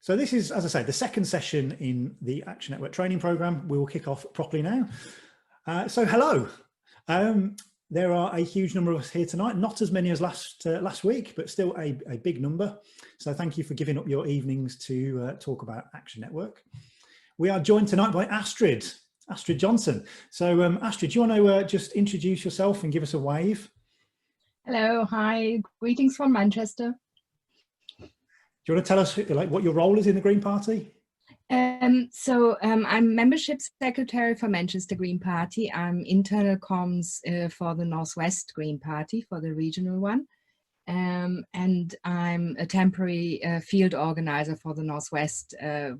So this is, as I say, the second session in the Action Network training program. We will kick off properly now. So hello. There are a huge number of us here tonight, not as many as last week, but still a big number. So thank you for giving up your evenings to talk about Action Network. We are joined tonight by Astrid Johnson. So Astrid, do you want to just introduce yourself and give us a wave? Hello, hi, greetings from Manchester. Do you want to tell us what your role is in the Green Party? I'm membership secretary for Manchester Green Party. I'm internal comms for the Northwest Green Party, for the regional one. And I'm a temporary field organizer for the Northwest, a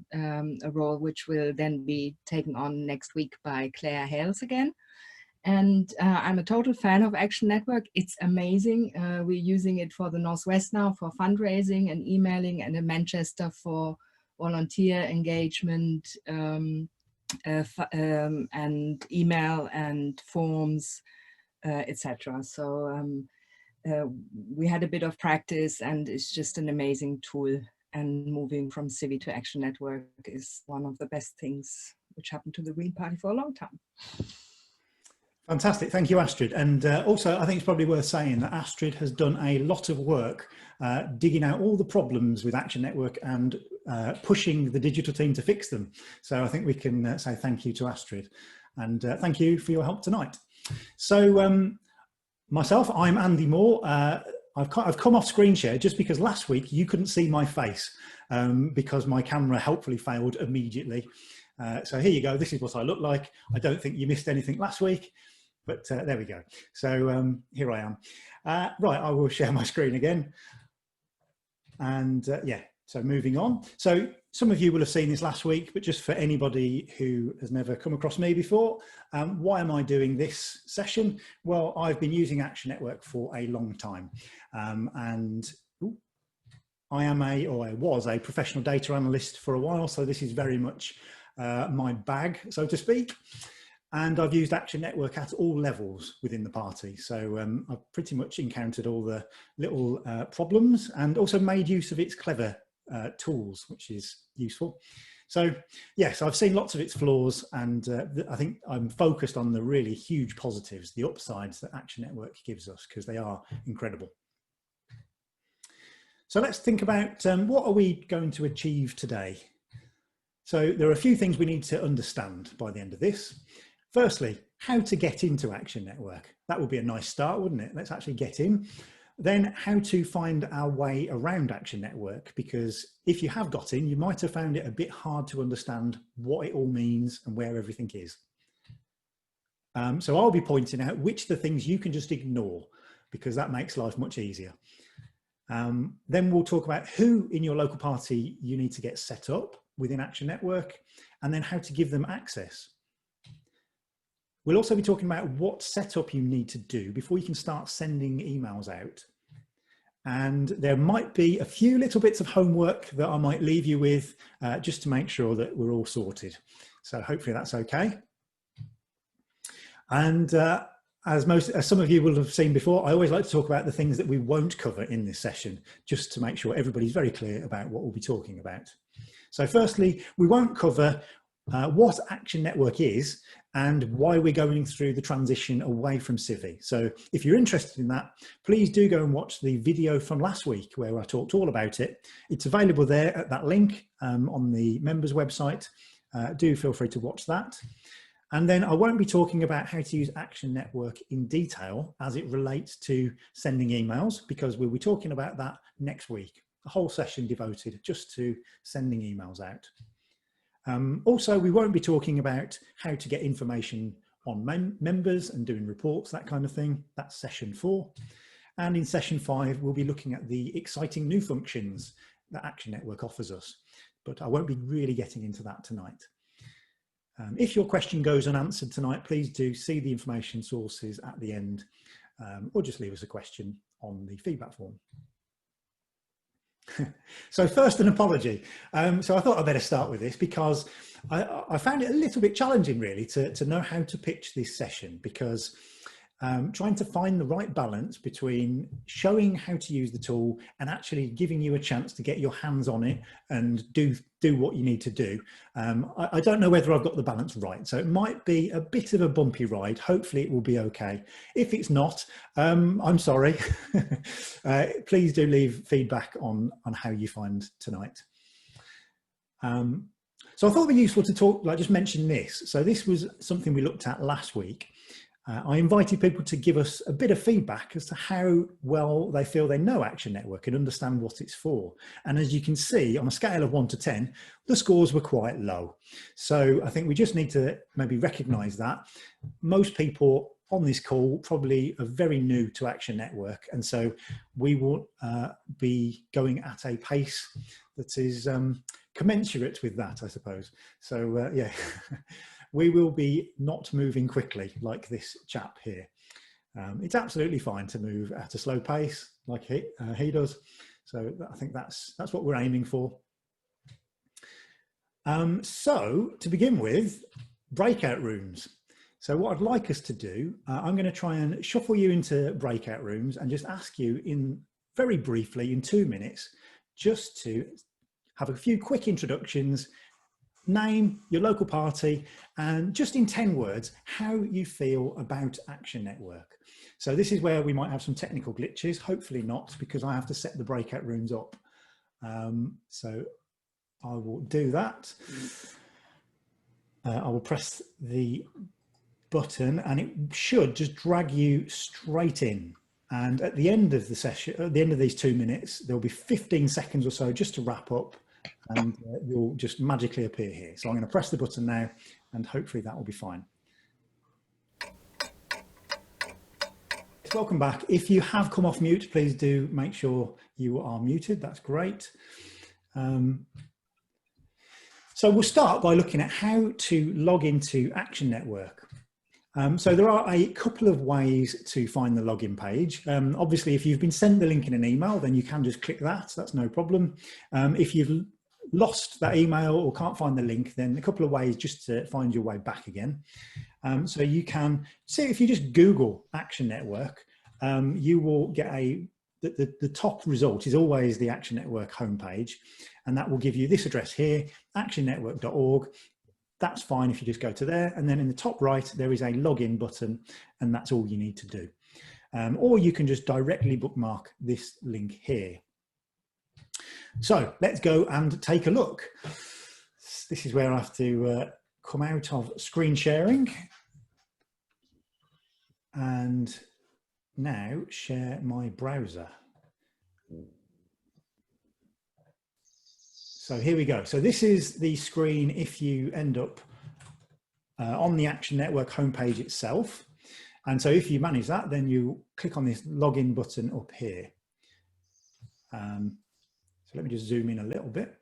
role which will then be taken on next week by Claire Hales again. And I'm a total fan of Action Network. It's amazing. We're using it for the Northwest now for fundraising and emailing, and in Manchester for volunteer engagement and email and forms, etc. So we had a bit of practice, and it's just an amazing tool. And moving from Civi to Action Network is one of the best things which happened to the Green Party for a long time. Fantastic, thank you, Astrid. And also, I think it's probably worth saying that Astrid has done a lot of work digging out all the problems with Action Network and pushing the digital team to fix them. So I think we can say thank you to Astrid, and thank you for your help tonight. So myself, I'm Andy Moore. I've come off screen share just because last week you couldn't see my face because my camera helpfully failed immediately. So here you go, this is what I look like. I don't think you missed anything last week. But there we go. So here I am. Right, I will share my screen again. And yeah, so moving on. So some of you will have seen this last week, but just for anybody who has never come across me before, why am I doing this session? Well, I've been using Action Network for a long time. And I was a professional data analyst for a while. So this is very much my bag, so to speak. And I've used Action Network at all levels within the party. So I've pretty much encountered all the little problems and also made use of its clever tools, which is useful. So yes, I've seen lots of its flaws, and I think I'm focused on the really huge positives, the upsides that Action Network gives us, because they are incredible. So let's think about what are we going to achieve today? So there are a few things we need to understand by the end of this. Firstly, how to get into Action Network. That would be a nice start, wouldn't it? Let's actually get in. Then how to find our way around Action Network, because if you have got in, you might have found it a bit hard to understand what it all means and where everything is. So I'll be pointing out which are the things you can just ignore, because that makes life much easier. Then we'll talk about who in your local party you need to get set up within Action Network, and then how to give them access. We'll also be talking about what setup you need to do before you can start sending emails out. And there might be a few little bits of homework that I might leave you with just to make sure that we're all sorted. So hopefully that's okay. And as some of you will have seen before, I always like to talk about the things that we won't cover in this session, just to make sure everybody's very clear about what we'll be talking about. So firstly, we won't cover what Action Network is and why we're going through the transition away from Civi. So if you're interested in that, please do go and watch the video from last week where I talked all about it. It's available there at that link on the members website. Do feel free to watch that. And then I won't be talking about how to use Action Network in detail as it relates to sending emails, because we'll be talking about that next week, a whole session devoted just to sending emails out. Also, we won't be talking about how to get information on members and doing reports, that kind of thing. That's session 4. And in session 5, we'll be looking at the exciting new functions that Action Network offers us. But I won't be really getting into that tonight. If your question goes unanswered tonight, please do see the information sources at the end, or just leave us a question on the feedback form. So first, an apology. So I thought I'd better start with this because I found it a little bit challenging really to know how to pitch this session, because trying to find the right balance between showing how to use the tool and actually giving you a chance to get your hands on it and do what you need to do. I don't know whether I've got the balance right, so it might be a bit of a bumpy ride. Hopefully it will be okay. If it's not, I'm sorry. Please do leave feedback on how you find tonight. So I thought it'd be useful to talk, like just mention this. So this was something we looked at last week. I invited people to give us a bit of feedback as to how well they feel they know Action Network and understand what it's for. And as you can see, on a scale of 1 to 10, the scores were quite low. So I think we just need to maybe recognise that. Most people on this call probably are very new to Action Network. And so we will be going at a pace that is commensurate with that, I suppose. So yeah. We will be not moving quickly like this chap here. It's absolutely fine to move at a slow pace like he does. So I think that's what we're aiming for. So to begin with, breakout rooms. So what I'd like us to do, I'm going to try and shuffle you into breakout rooms and just ask you very briefly in 2 minutes, just to have a few quick introductions, name your local party, and just in 10 words, how you feel about Action Network. So this is where we might have some technical glitches, hopefully not, because I have to set the breakout rooms up. So I will do that. I will press the button and it should just drag you straight in. And at the end of the session, at the end of these 2 minutes, there'll be 15 seconds or so just to wrap up. And you'll just magically appear here. So I'm going to press the button now and hopefully that will be fine. Welcome back. If you have come off mute, please do make sure you are muted. That's great. So we'll start by looking at how to log into Action Network. So there are a couple of ways to find the login page. Obviously, if you've been sent the link in an email, then you can just click that. That's no problem. If you've lost that email or can't find the link, then a couple of ways just to find your way back again. So you can see, if you just Google Action Network, you will get the top result is always the Action Network homepage, and that will give you this address here, actionnetwork.org. That's fine if you just go to there, and then in the top right there is a login button, and that's all you need to do. Or you can just directly bookmark this link here. So let's go and take a look. This is where I have to come out of screen sharing and now share my browser. So here we go. So this is the screen if you end up on the Action Network homepage itself. And so if you manage that, then you click on this login button up here. So let me just zoom in a little bit.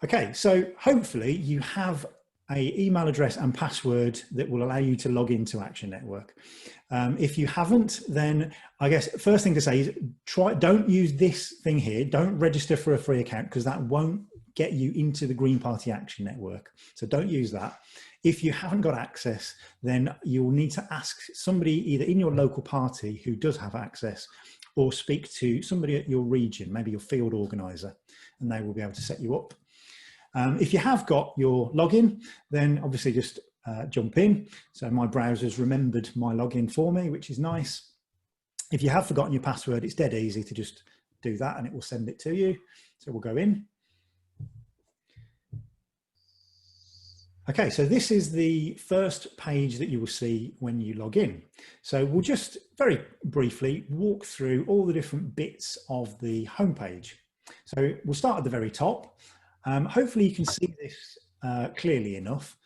Okay, so hopefully you have an email address and password that will allow you to log into Action Network. If you haven't, then I guess first thing to say is don't use this thing here. Don't register for a free account because that won't get you into the Green Party Action Network. So don't use that. If you haven't got access, then you'll need to ask somebody either in your local party who does have access, or speak to somebody at your region, maybe your field organizer, and they will be able to set you up. If you have got your login, then obviously just jump in. So my browser's remembered my login for me, which is nice. If you have forgotten your password, it's dead easy to just do that and it will send it to you. So we'll go in. Okay, so this is the first page that you will see when you log in. So we'll just very briefly walk through all the different bits of the homepage. So we'll start at the very top. Hopefully you can see this clearly enough.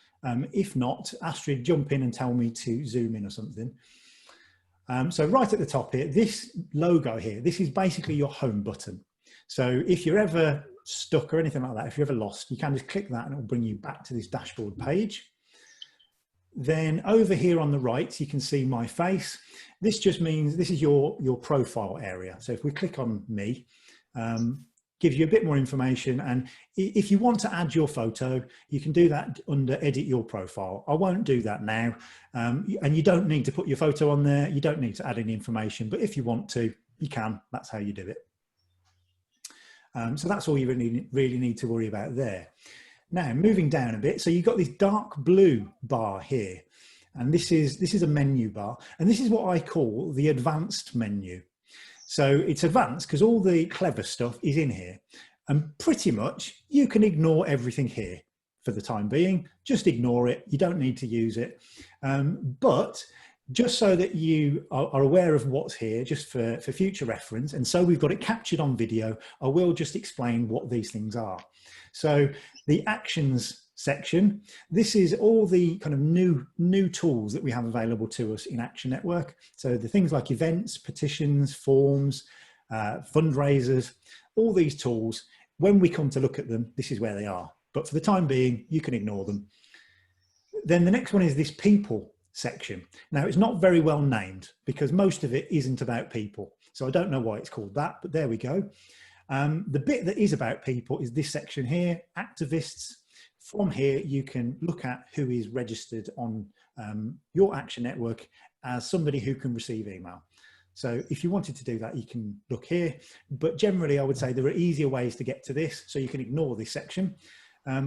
If not, Astrid, jump in and tell me to zoom in or something. So right at the top here, this logo here, this is basically your home button. So if you're ever stuck or anything like that, if you're ever lost, you can just click that and it will bring you back to this dashboard page. Then over here on the right, you can see my face. This just means this is your profile area. So if we click on me, gives you a bit more information. And if you want to add your photo, you can do that under edit your profile. I won't do that now. And you don't need to put your photo on there. You don't need to add any information, but if you want to, you can. That's how you do it. So that's all you really need to worry about there. Now, moving down a bit, so you've got this dark blue bar here, and this is a menu bar, and this is what I call the advanced menu. So it's advanced because all the clever stuff is in here, and pretty much you can ignore everything here for the time being. Just ignore it. You don't need to use it. But just so that you are aware of what's here, just for future reference, and so we've got it captured on video, I will just explain what these things are. So the actions section, this is all the kind of new tools that we have available to us in Action Network. So the things like events, petitions, forms, fundraisers, all these tools, when we come to look at them, this is where they are. But for the time being, you can ignore them. Then the next one is this people section. Now, it's not very well named because most of it isn't about people. So I don't know why it's called that, but there we go. The bit that is about people is this section here, activists. From here, you can look at who is registered on your Action Network as somebody who can receive email. So if you wanted to do that, you can look here. But generally, I would say there are easier ways to get to this, so you can ignore this section.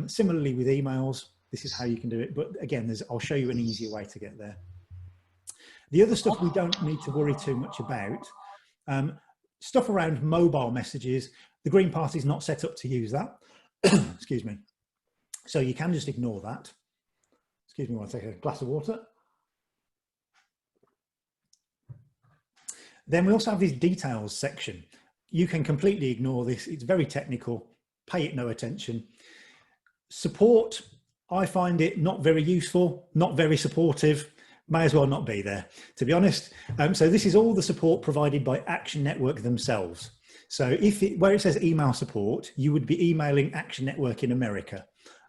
Similarly with emails, this is how you can do it. But again, I'll show you an easier way to get there. The other stuff we don't need to worry too much about. Stuff around mobile messages, the Green Party is not set up to use that. Excuse me. So you can just ignore that. Excuse me while I take a glass of water. Then we also have this details section. You can completely ignore this. It's very technical. Pay it no attention. Support, I find it not very useful, not very supportive. May as well not be there, to be honest. So this is all the support provided by Action Network themselves. So where it says email support, you would be emailing Action Network in America.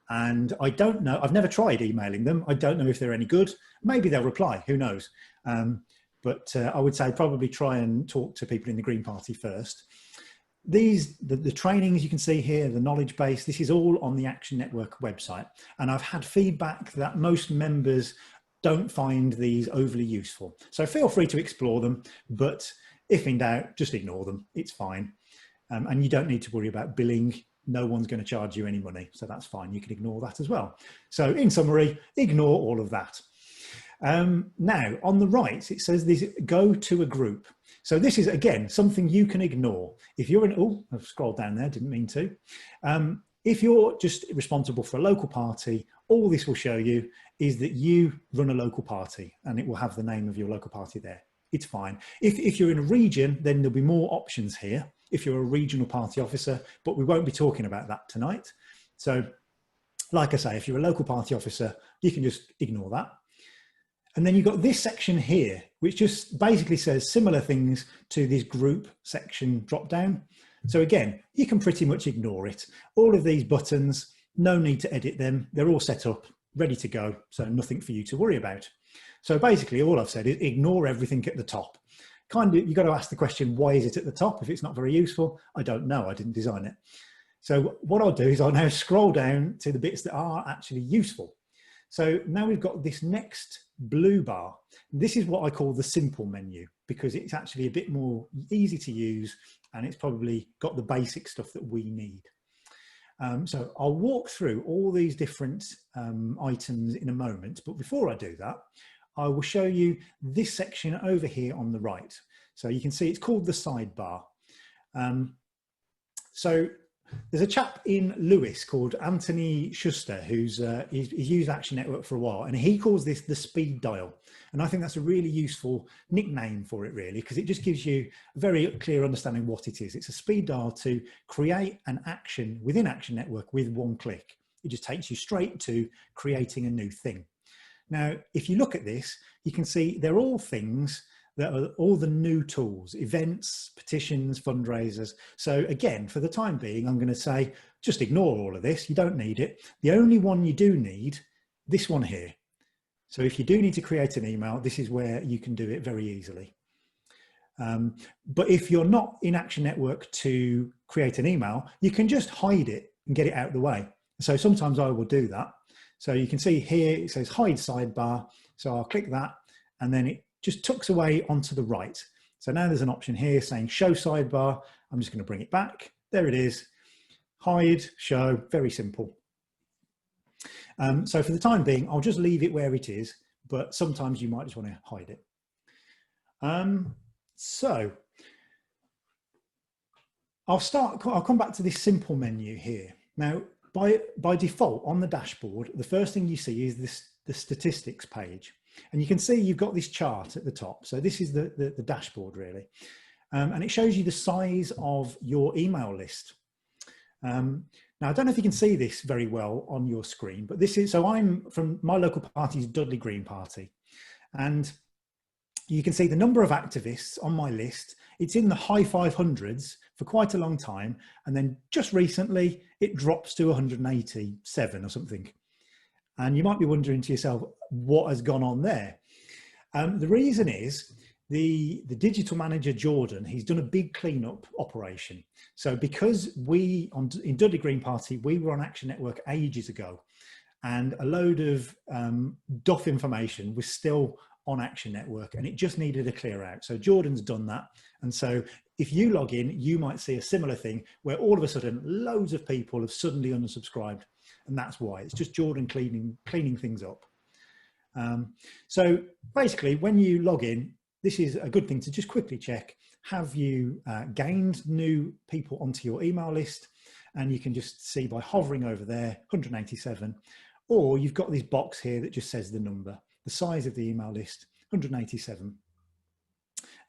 And I don't know, I've never tried emailing them. I don't know if they're any good. Maybe they'll reply, who knows? But I would say probably try and talk to people in the Green Party first. The trainings you can see here, the knowledge base, this is all on the Action Network website. And I've had feedback that most members don't find these overly useful. So feel free to explore them, but if in doubt, just ignore them. It's fine. And you don't need to worry about billing. No one's going to charge you any money. So that's fine. You can ignore that as well. So in summary, ignore all of that. Now on the right, it says this, go to a group. So this is, again, something you can ignore. If you're in, oh, I've scrolled down there, didn't mean to. If you're just responsible for a local party, all this will show you is that you run a local party and it will have the name of your local party there. It's fine. If you're in a region, then there'll be more options here if you're a regional party officer, but we won't be talking about that tonight. So like I say, if you're a local party officer, you can just ignore that. And then you've got this section here, which just basically says similar things to this group section drop down. So again, you can pretty much ignore it. All of these buttons, no need to edit them. They're all set up, ready to go. So nothing for you to worry about. So basically all I've said is ignore everything at the top. Kind of, you've got to ask the question, why is it at the top? If it's not very useful, I don't know, I didn't design it. So what I'll do is I'll now scroll down to the bits that are actually useful. So now we've got this next blue bar. This is what I call the simple menu because it's actually a bit more easy to use and it's probably got the basic stuff that we need. So I'll walk through all these different items in a moment, but before I do that, I will show you this section over here on the right. So you can see it's called the sidebar. So there's a chap in Lewis called Anthony Schuster who's he's used Action Network for a while, and he calls this the speed dial. And I think that's a really useful nickname for it, really, because it just gives you a very clear understanding what it is. It's a speed dial to create an action within Action Network with one click. It just takes you straight to creating a new thing. Now, if you look at this, you can see they're all things that are all the new tools, events, petitions, fundraisers. So again, for the time being, I'm going to say, just ignore all of this. You don't need it. The only one you do need, this one here. So if you do need to create an email, this is where you can do it very easily. But if you're not in Action Network to create an email, you can just hide it and get it out of the way. So sometimes I will do that. So you can see here, it says hide sidebar. So I'll click that and then it just tucks away onto the right. So now there's an option here saying show sidebar. I'm just going to bring it back. There it is. Hide, show, very simple. So for the time being, I'll just leave it where it is, but sometimes you might just want to hide it. So I'll come back to this simple menu here. Now, by default on the dashboard, the first thing you see is the statistics page. And you can see you've got this chart at the top. So this is the dashboard really. And it shows you the size of your email list. Now, I don't know if you can see this very well on your screen, but this is, so I'm from my local party is Dudley Green Party. And you can see the number of activists on my list. It's in the high 500s for quite a long time. And then just recently it drops to 187 or something. And you might be wondering to yourself, what has gone on there? The reason is the digital manager, Jordan, he's done a big cleanup operation. So because in Dudley Green Party, we were on Action Network ages ago, and a load of DOF information was still on Action Network and it just needed a clear out. So Jordan's done that. And so if you log in, you might see a similar thing where all of a sudden loads of people have suddenly unsubscribed. And that's why it's just Jordan cleaning things up. So basically when you log in, this is a good thing to just quickly check. Have you gained new people onto your email list? And you can just see by hovering over there, 187, or you've got this box here that just says the number, the size of the email list, 187.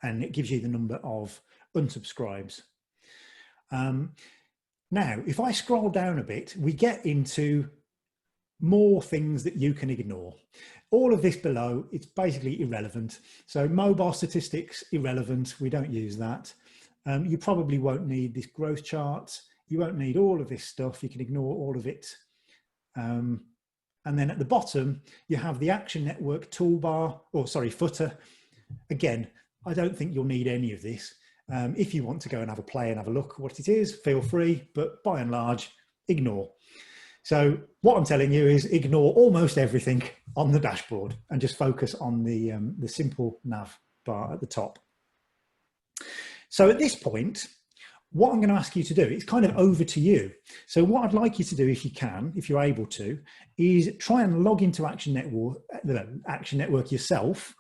And it gives you the number of unsubscribes. Now, if I scroll down a bit, we get into more things that you can ignore. All of this below, it's basically irrelevant. So mobile statistics, irrelevant. We don't use that. You probably won't need this growth chart. You won't need all of this stuff. You can ignore all of it. And then at the bottom, you have the Action Network toolbar, or sorry, footer. Again, I don't think you'll need any of this. If you want to go and have a play and have a look at what it is, feel free, but by and large, ignore. So what I'm telling you is ignore almost everything on the dashboard and just focus on the simple nav bar at the top. So at this point, what I'm going to ask you to do, it's kind of over to you. So what I'd like you to do, if you can, if you're able to, is try and log into Action Network yourself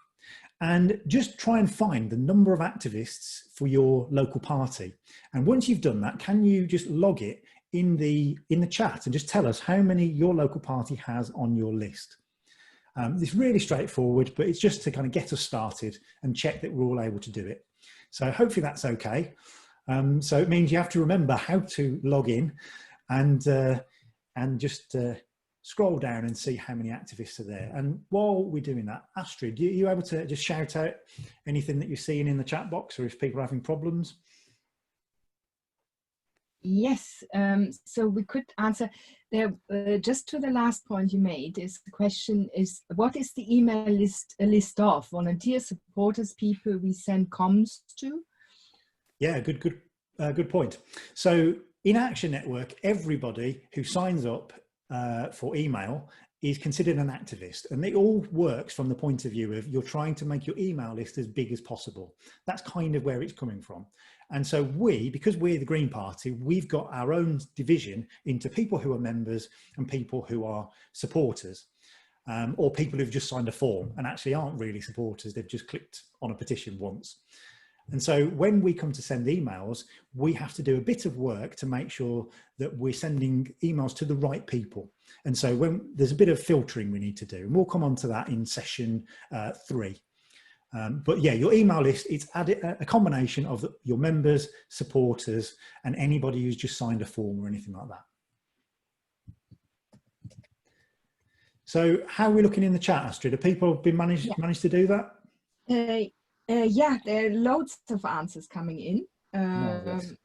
and just try and find the number of activists for your local party. And once you've done that, can you just log it in the chat and just tell us how many your local party has on your list? It's really straightforward, but it's just to kind of get us started and check that we're all able to do it. So hopefully that's okay. So it means you have to remember how to log in and just scroll down and see how many activists are there. And while we're doing that, Astrid, are you able to just shout out anything that you're seeing in the chat box, or if people are having problems? Yes, so we could answer there just to the last point you made. Is the question is, what is the email list a list of? Volunteers, supporters, people we send comms to? Yeah, good point. So in Action Network, everybody who signs up for email is considered an activist, and it all works from the point of view of you're trying to make your email list as big as possible. That's kind of where it's coming from. And so because we're the Green Party, we've got our own division into people who are members and people who are supporters, or people who've just signed a form and actually aren't really supporters. They've just clicked on a petition once. And so when we come to send emails, we have to do a bit of work to make sure that we're sending emails to the right people. And so when there's a bit of filtering we need to do, and we'll come on to that in session 3. But yeah, your email list, it's a combination of your members, supporters, and anybody who's just signed a form or anything like that. So how are we looking in the chat, Astrid? Have people been managed to do that? Yeah, there are loads of answers coming in.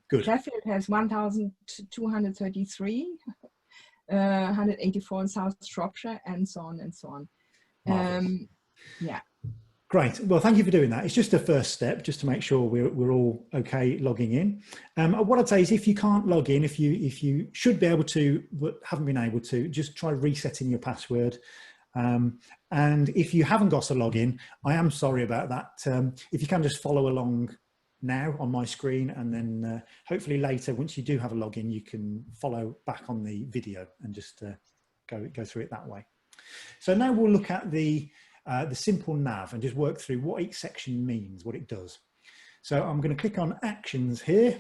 Good. Sheffield has 1,233, 184 in South Shropshire, and so on and so on. Yeah. Great. Well, thank you for doing that. It's just a first step, just to make sure we're all okay logging in. What I'd say is, if you can't log in, if you should be able to but haven't been able to, just try resetting your password. And if you haven't got a login, I am sorry about that. If you can just follow along now on my screen, and then hopefully later, once you do have a login, you can follow back on the video and just go through it that way. So now we'll look at the simple nav and just work through what each section means, what it does. So I'm going to click on actions here.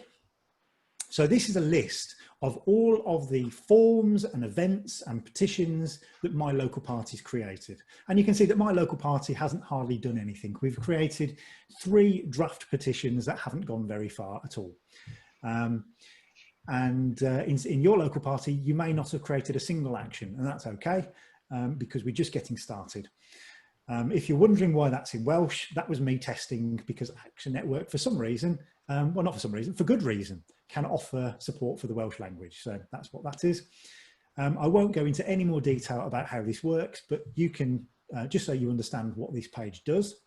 So this is a list of all of the forms and events and petitions that My Local Party's created. And you can see that My Local Party hasn't hardly done anything. We've created 3 draft petitions that haven't gone very far at all. In your local party, you may not have created a single action, and that's okay, because we're just getting started. If you're wondering why that's in Welsh, that was me testing, because Action Network, for some reason, well, not for some reason, for good reason, can offer support for the Welsh language. So that's what that is. I won't go into any more detail about how this works, but you can, just so you understand what this page does.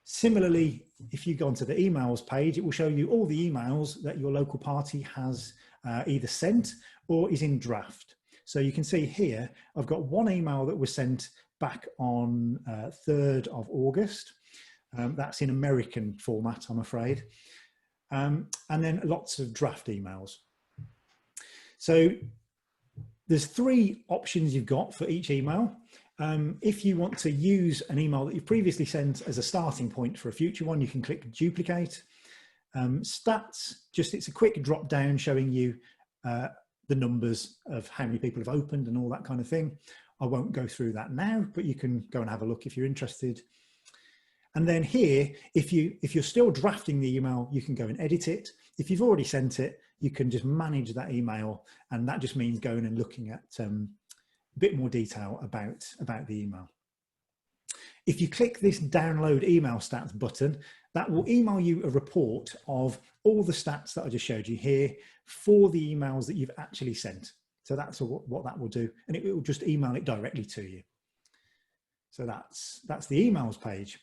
Similarly, if you go onto the emails page, it will show you all the emails that your local party has either sent or is in draft. So you can see here, I've got one email that was sent back on 3rd of August. That's in American format, I'm afraid. And then lots of draft emails. So there's 3 options you've got for each email. If you want to use an email that you've previously sent as a starting point for a future one, you can click duplicate. Stats, it's a quick drop down showing you the numbers of how many people have opened and all that kind of thing. I won't go through that now, but you can go and have a look if you're interested. And then here, if you're still drafting the email, you can go and edit it. If you've already sent it, you can just manage that email, and that just means going and looking at a bit more detail about the email. If you click this download email stats button, that will email you a report of all the stats that I just showed you here for the emails that you've actually sent. So that's what that will do, and it will just email it directly to you. So that's the emails page.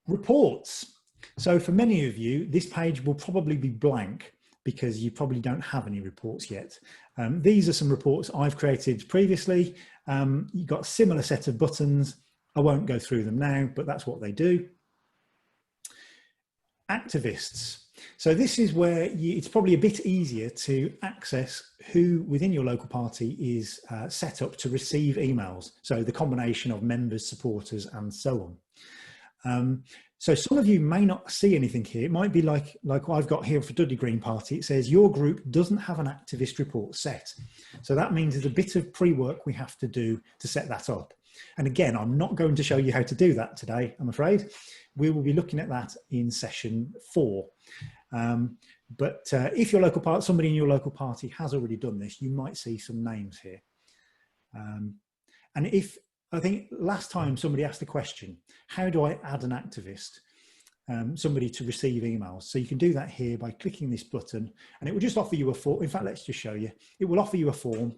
Reports. So for many of you, this page will probably be blank because you probably don't have any reports yet. These are some reports I've created previously. You've got a similar set of buttons. I won't go through them now, but that's what they do. Activists. So this is where it's probably a bit easier to access who within your local party is set up to receive emails. So the combination of members, supporters, and so on. So some of you may not see anything here. It might be like what I've got here for Dudley Green Party. It says your group doesn't have an activist report set. So that means there's a bit of pre-work we have to do to set that up. And again, I'm not going to show you how to do that today, I'm afraid. We will be looking at that in session 4. But if your local party, somebody in your local party has already done this, you might see some names here. And I think last time somebody asked the question, how do I add an activist, somebody to receive emails? So you can do that here by clicking this button, and it will just offer you a form. In fact, let's just show you. It will offer you a form.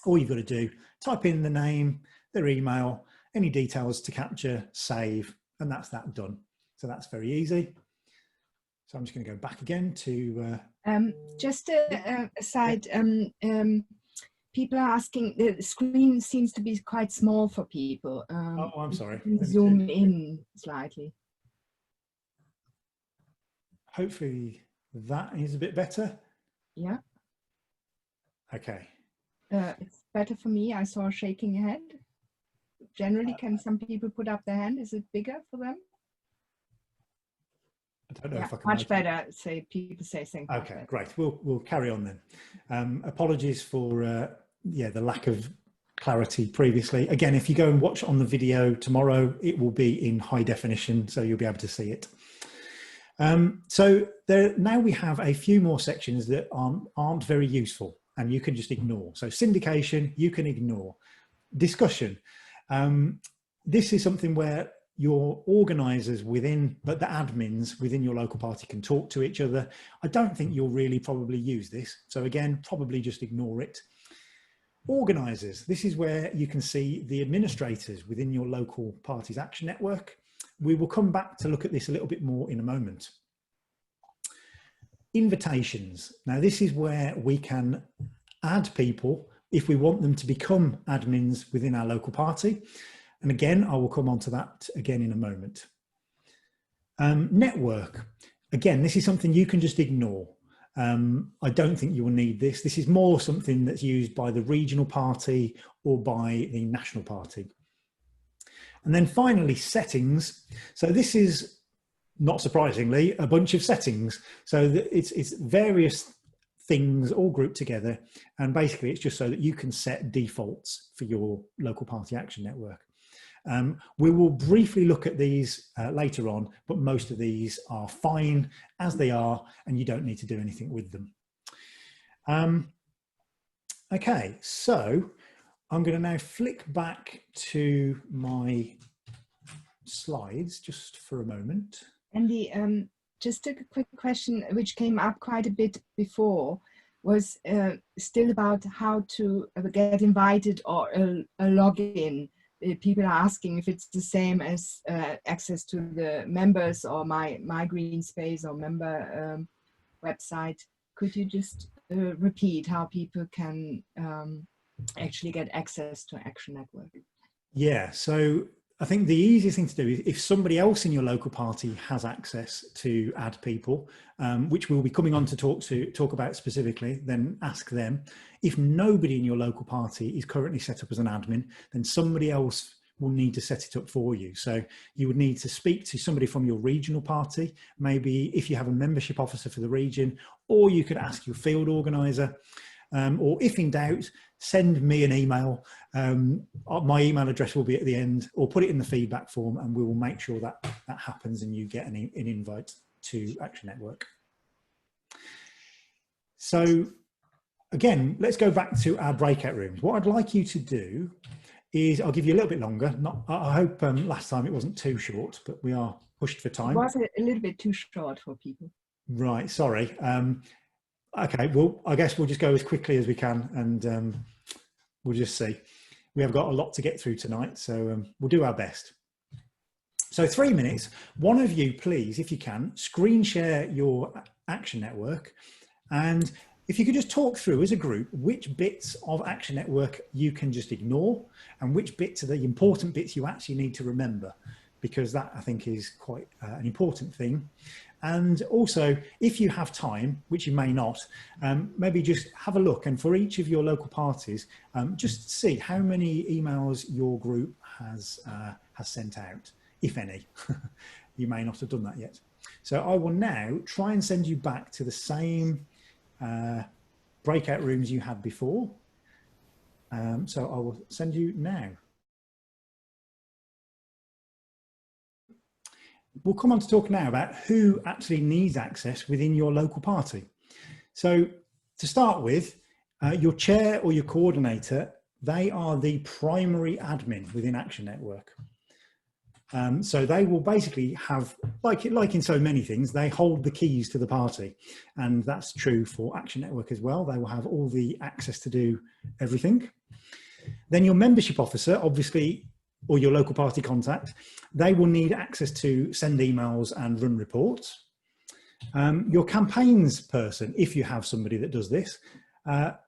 All you've got to do, type in the name, their email, any details to capture, save, and that's that done. So that's very easy. So I'm just going to go back again to... just a aside, people are asking, the screen seems to be quite small for people. Oh, I'm sorry. Zoom in slightly. Hopefully that is a bit better. Yeah. Okay. It's better for me. I saw a shaking head. Generally, can some people put up their hand? Is it bigger for them? I don't know if I can much better. Say people say things. Okay, like great. We'll carry on then. Apologies for the lack of clarity previously. Again, if you go and watch on the video tomorrow, it will be in high definition, so you'll be able to see it. So now we have a few more sections that aren't very useful, and you can just ignore. So syndication, you can ignore. Discussion. This is something where your organisers within, but the admins within your local party can talk to each other. I don't think you'll really probably use this. So again, probably just ignore it. Organisers. This is where you can see the administrators within your local party's action network. We will come back to look at this a little bit more in a moment. Invitations. Now this is where we can add people if we want them to become admins within our local party. And again, I will come on to that again in a moment. Network. Again, this is something you can just ignore. I don't think you will need this. This is more something that's used by the regional party or by the national party. And then finally, settings. So this is, not surprisingly, a bunch of settings. So it's various things all grouped together. And basically, it's just so that you can set defaults for your local party action network. We will briefly look at these later on, but most of these are fine as they are, and you don't need to do anything with them. Okay, so I'm going to now flick back to my slides just for a moment. Andy, just a quick question which came up quite a bit before was still about how to get invited or a login. People are asking if it's the same as access to the members or my green space or member website. Could you just repeat how people can actually get access to Action Network? Yeah, so I think the easiest thing to do is if somebody else in your local party has access to add people, which we'll be coming on to talk about specifically, then ask them. If nobody in your local party is currently set up as an admin, then somebody else will need to set it up for you. So you would need to speak to somebody from your regional party, maybe if you have a membership officer for the region, or you could ask your field organizer. Or if in doubt, send me an email. My email address will be at the end, or put it in the feedback form and we will make sure that that happens and you get an invite to Action Network. So again, let's go back to our breakout rooms. What I'd like you to do is, I'll give you a little bit longer. I hope last time it wasn't too short, but we are pushed for time. It was a little bit too short for people. Right, sorry. Okay, well, I guess we'll just go as quickly as we can and we'll just see. We have got a lot to get through tonight, so we'll do our best. So 3 minutes, one of you, please, if you can, screen share your Action Network. And if you could just talk through as a group, which bits of Action Network you can just ignore and which bits are the important bits you actually need to remember, because that I think is quite an important thing. And also, if you have time, which you may not, maybe just have a look, and for each of your local parties, just see how many emails your group has sent out, if any. You may not have done that yet. So I will now try and send you back to the same breakout rooms you had before. So I will send you now. We'll come on to talk now about who actually needs access within your local party. So to start with, your chair or your coordinator, they are the primary admin within Action Network. So they will basically have, like in so many things, they hold the keys to the party. And that's true for Action Network as well. They will have all the access to do everything. Then your membership officer, obviously, or your local party contact, they will need access to send emails and run reports. Your campaigns person, if you have somebody that does this,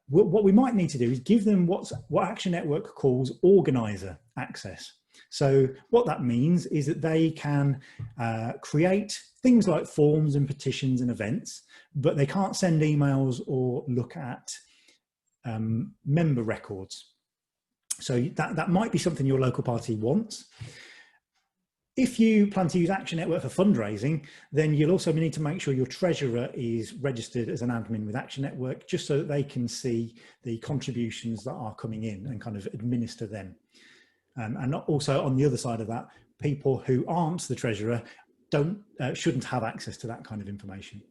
what we might need to do is give them what Action Network calls organizer access. So what that means is that they can create things like forms and petitions and events, but they can't send emails or look at member records. So that might be something your local party wants. If you plan to use Action Network for fundraising, then you'll also need to make sure your treasurer is registered as an admin with Action Network, just so that they can see the contributions that are coming in and kind of administer them. And also on the other side of that, people who aren't the treasurer shouldn't have access to that kind of information.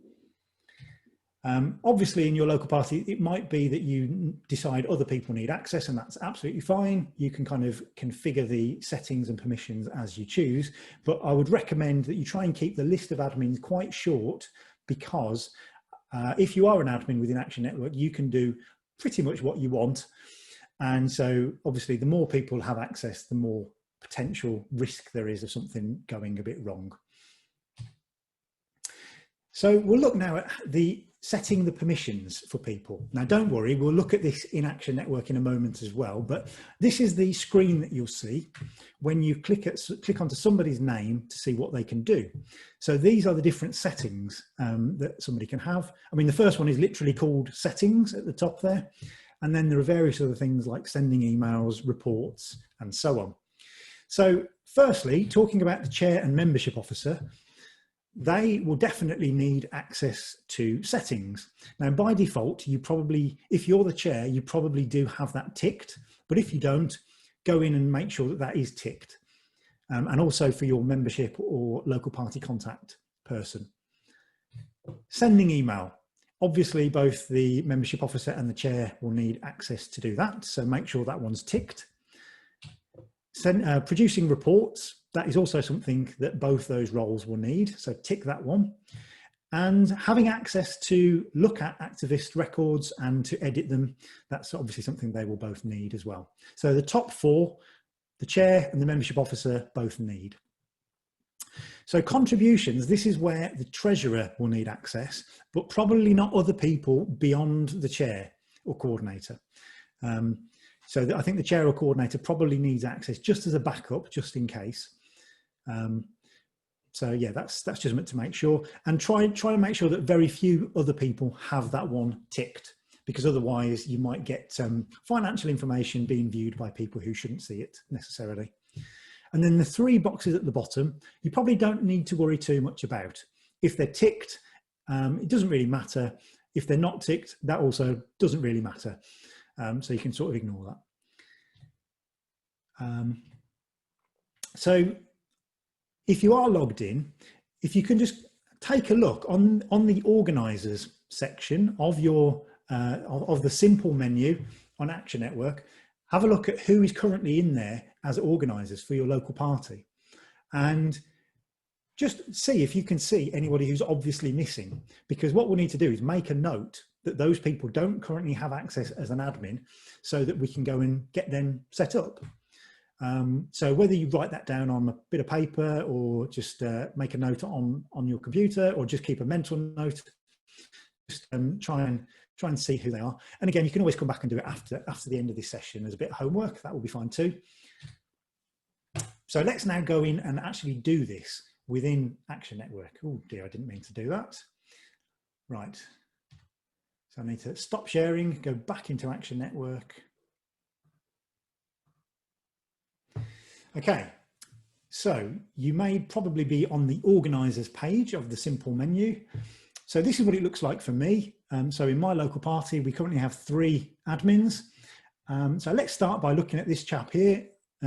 Obviously in your local party, it might be that you decide other people need access, and that's absolutely fine. You can kind of configure the settings and permissions as you choose, but I would recommend that you try and keep the list of admins quite short, because if you are an admin within Action Network, you can do pretty much what you want. And so obviously the more people have access, the more potential risk there is of something going a bit wrong. So we'll look now at the setting the permissions for people. Now, don't worry, we'll look at this in Action Network in a moment as well, but this is the screen that you'll see when you click onto somebody's name to see what they can do. So these are the different settings that somebody can have. I mean, the first one is literally called settings at the top there. And then there are various other things like sending emails, reports, and so on. So firstly, talking about the chair and membership officer, they will definitely need access to settings. Now, by default, you probably, if you're the chair, you probably do have that ticked, but if you don't, go in and make sure that that is ticked. And also for your membership or local party contact person. Sending email. Obviously, both the membership officer and the chair will need access to do that, so make sure that one's ticked. Producing reports, that is also something that both those roles will need, so tick that one. And having access to look at activist records and to edit them, that's obviously something they will both need as well. So the top four, the chair and the membership officer both need. So contributions, this is where the treasurer will need access, but probably not other people beyond the chair or coordinator. So I think the chair or coordinator probably needs access just as a backup, just in case. So yeah, that's just meant to make sure, and try to make sure that very few other people have that one ticked, because otherwise you might get financial information being viewed by people who shouldn't see it necessarily. And then the three boxes at the bottom, you probably don't need to worry too much about. If they're ticked, it doesn't really matter. If they're not ticked, that also doesn't really matter. So you can sort of ignore that. So if you are logged in, if you can just take a look on the organisers section of your of the simple menu on Action Network, have a look at who is currently in there as organisers for your local party, and just see if you can see anybody who's obviously missing, because what we'll need to do is make a note that those people don't currently have access as an admin, so that we can go and get them set up. So whether you write that down on a bit of paper or just make a note on your computer, or just keep a mental note, just try and see who they are. And again, you can always come back and do it after the end of this session as a bit of homework. That will be fine too. So let's now go in and actually do this within Action Network. Oh dear, I didn't mean to do that. Right. So I need to stop sharing, go back into Action Network. Okay, so you may probably be on the organisers page of the simple menu. So this is what it looks like for me. So in my local party, we currently have 3 admins. So let's start by looking at this chap here.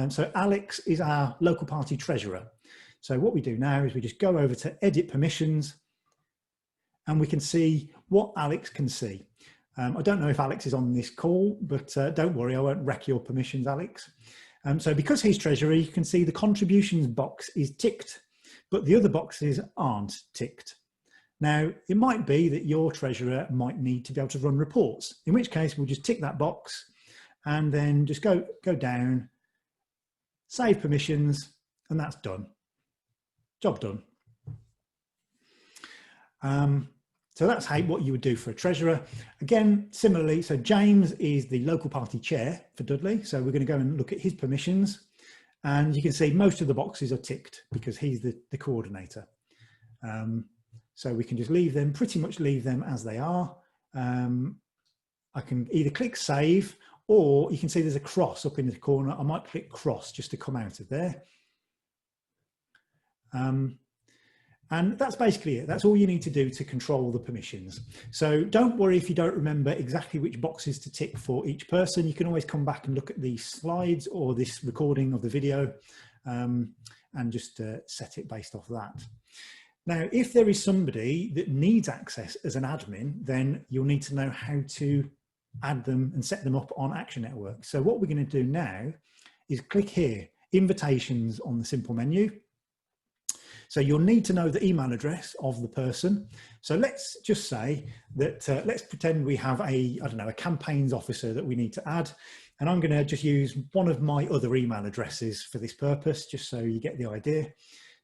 So Alex is our local party treasurer. So what we do now is we just go over to edit permissions, and we can see what Alex can see. I don't know if Alex is on this call, but don't worry, I won't wreck your permissions, Alex. So because he's treasurer, you can see the contributions box is ticked, but the other boxes aren't ticked. Now, it might be that your treasurer might need to be able to run reports, in which case we'll just tick that box and then just go down, save permissions, and that's done. Job done. So that's what you would do for a treasurer. Again, similarly, so James is the local party chair for Dudley. So we're going to go and look at his permissions, and you can see most of the boxes are ticked because he's the coordinator. So we can just leave them, pretty much leave them as they are. I can either click save, or you can see there's a cross up in the corner. I might click cross just to come out of there. And that's basically it. That's all you need to do to control the permissions. So don't worry if you don't remember exactly which boxes to tick for each person. You can always come back and look at the slides or this recording of the video and just set it based off that. Now, if there is somebody that needs access as an admin, then you'll need to know how to add them and set them up on Action Network. So what we're going to do now is click here, invitations on the simple menu. So you'll need to know the email address of the person. So let's just say that, let's pretend we have a, I don't know, a campaigns officer that we need to add. And I'm going to just use one of my other email addresses for this purpose, just so you get the idea.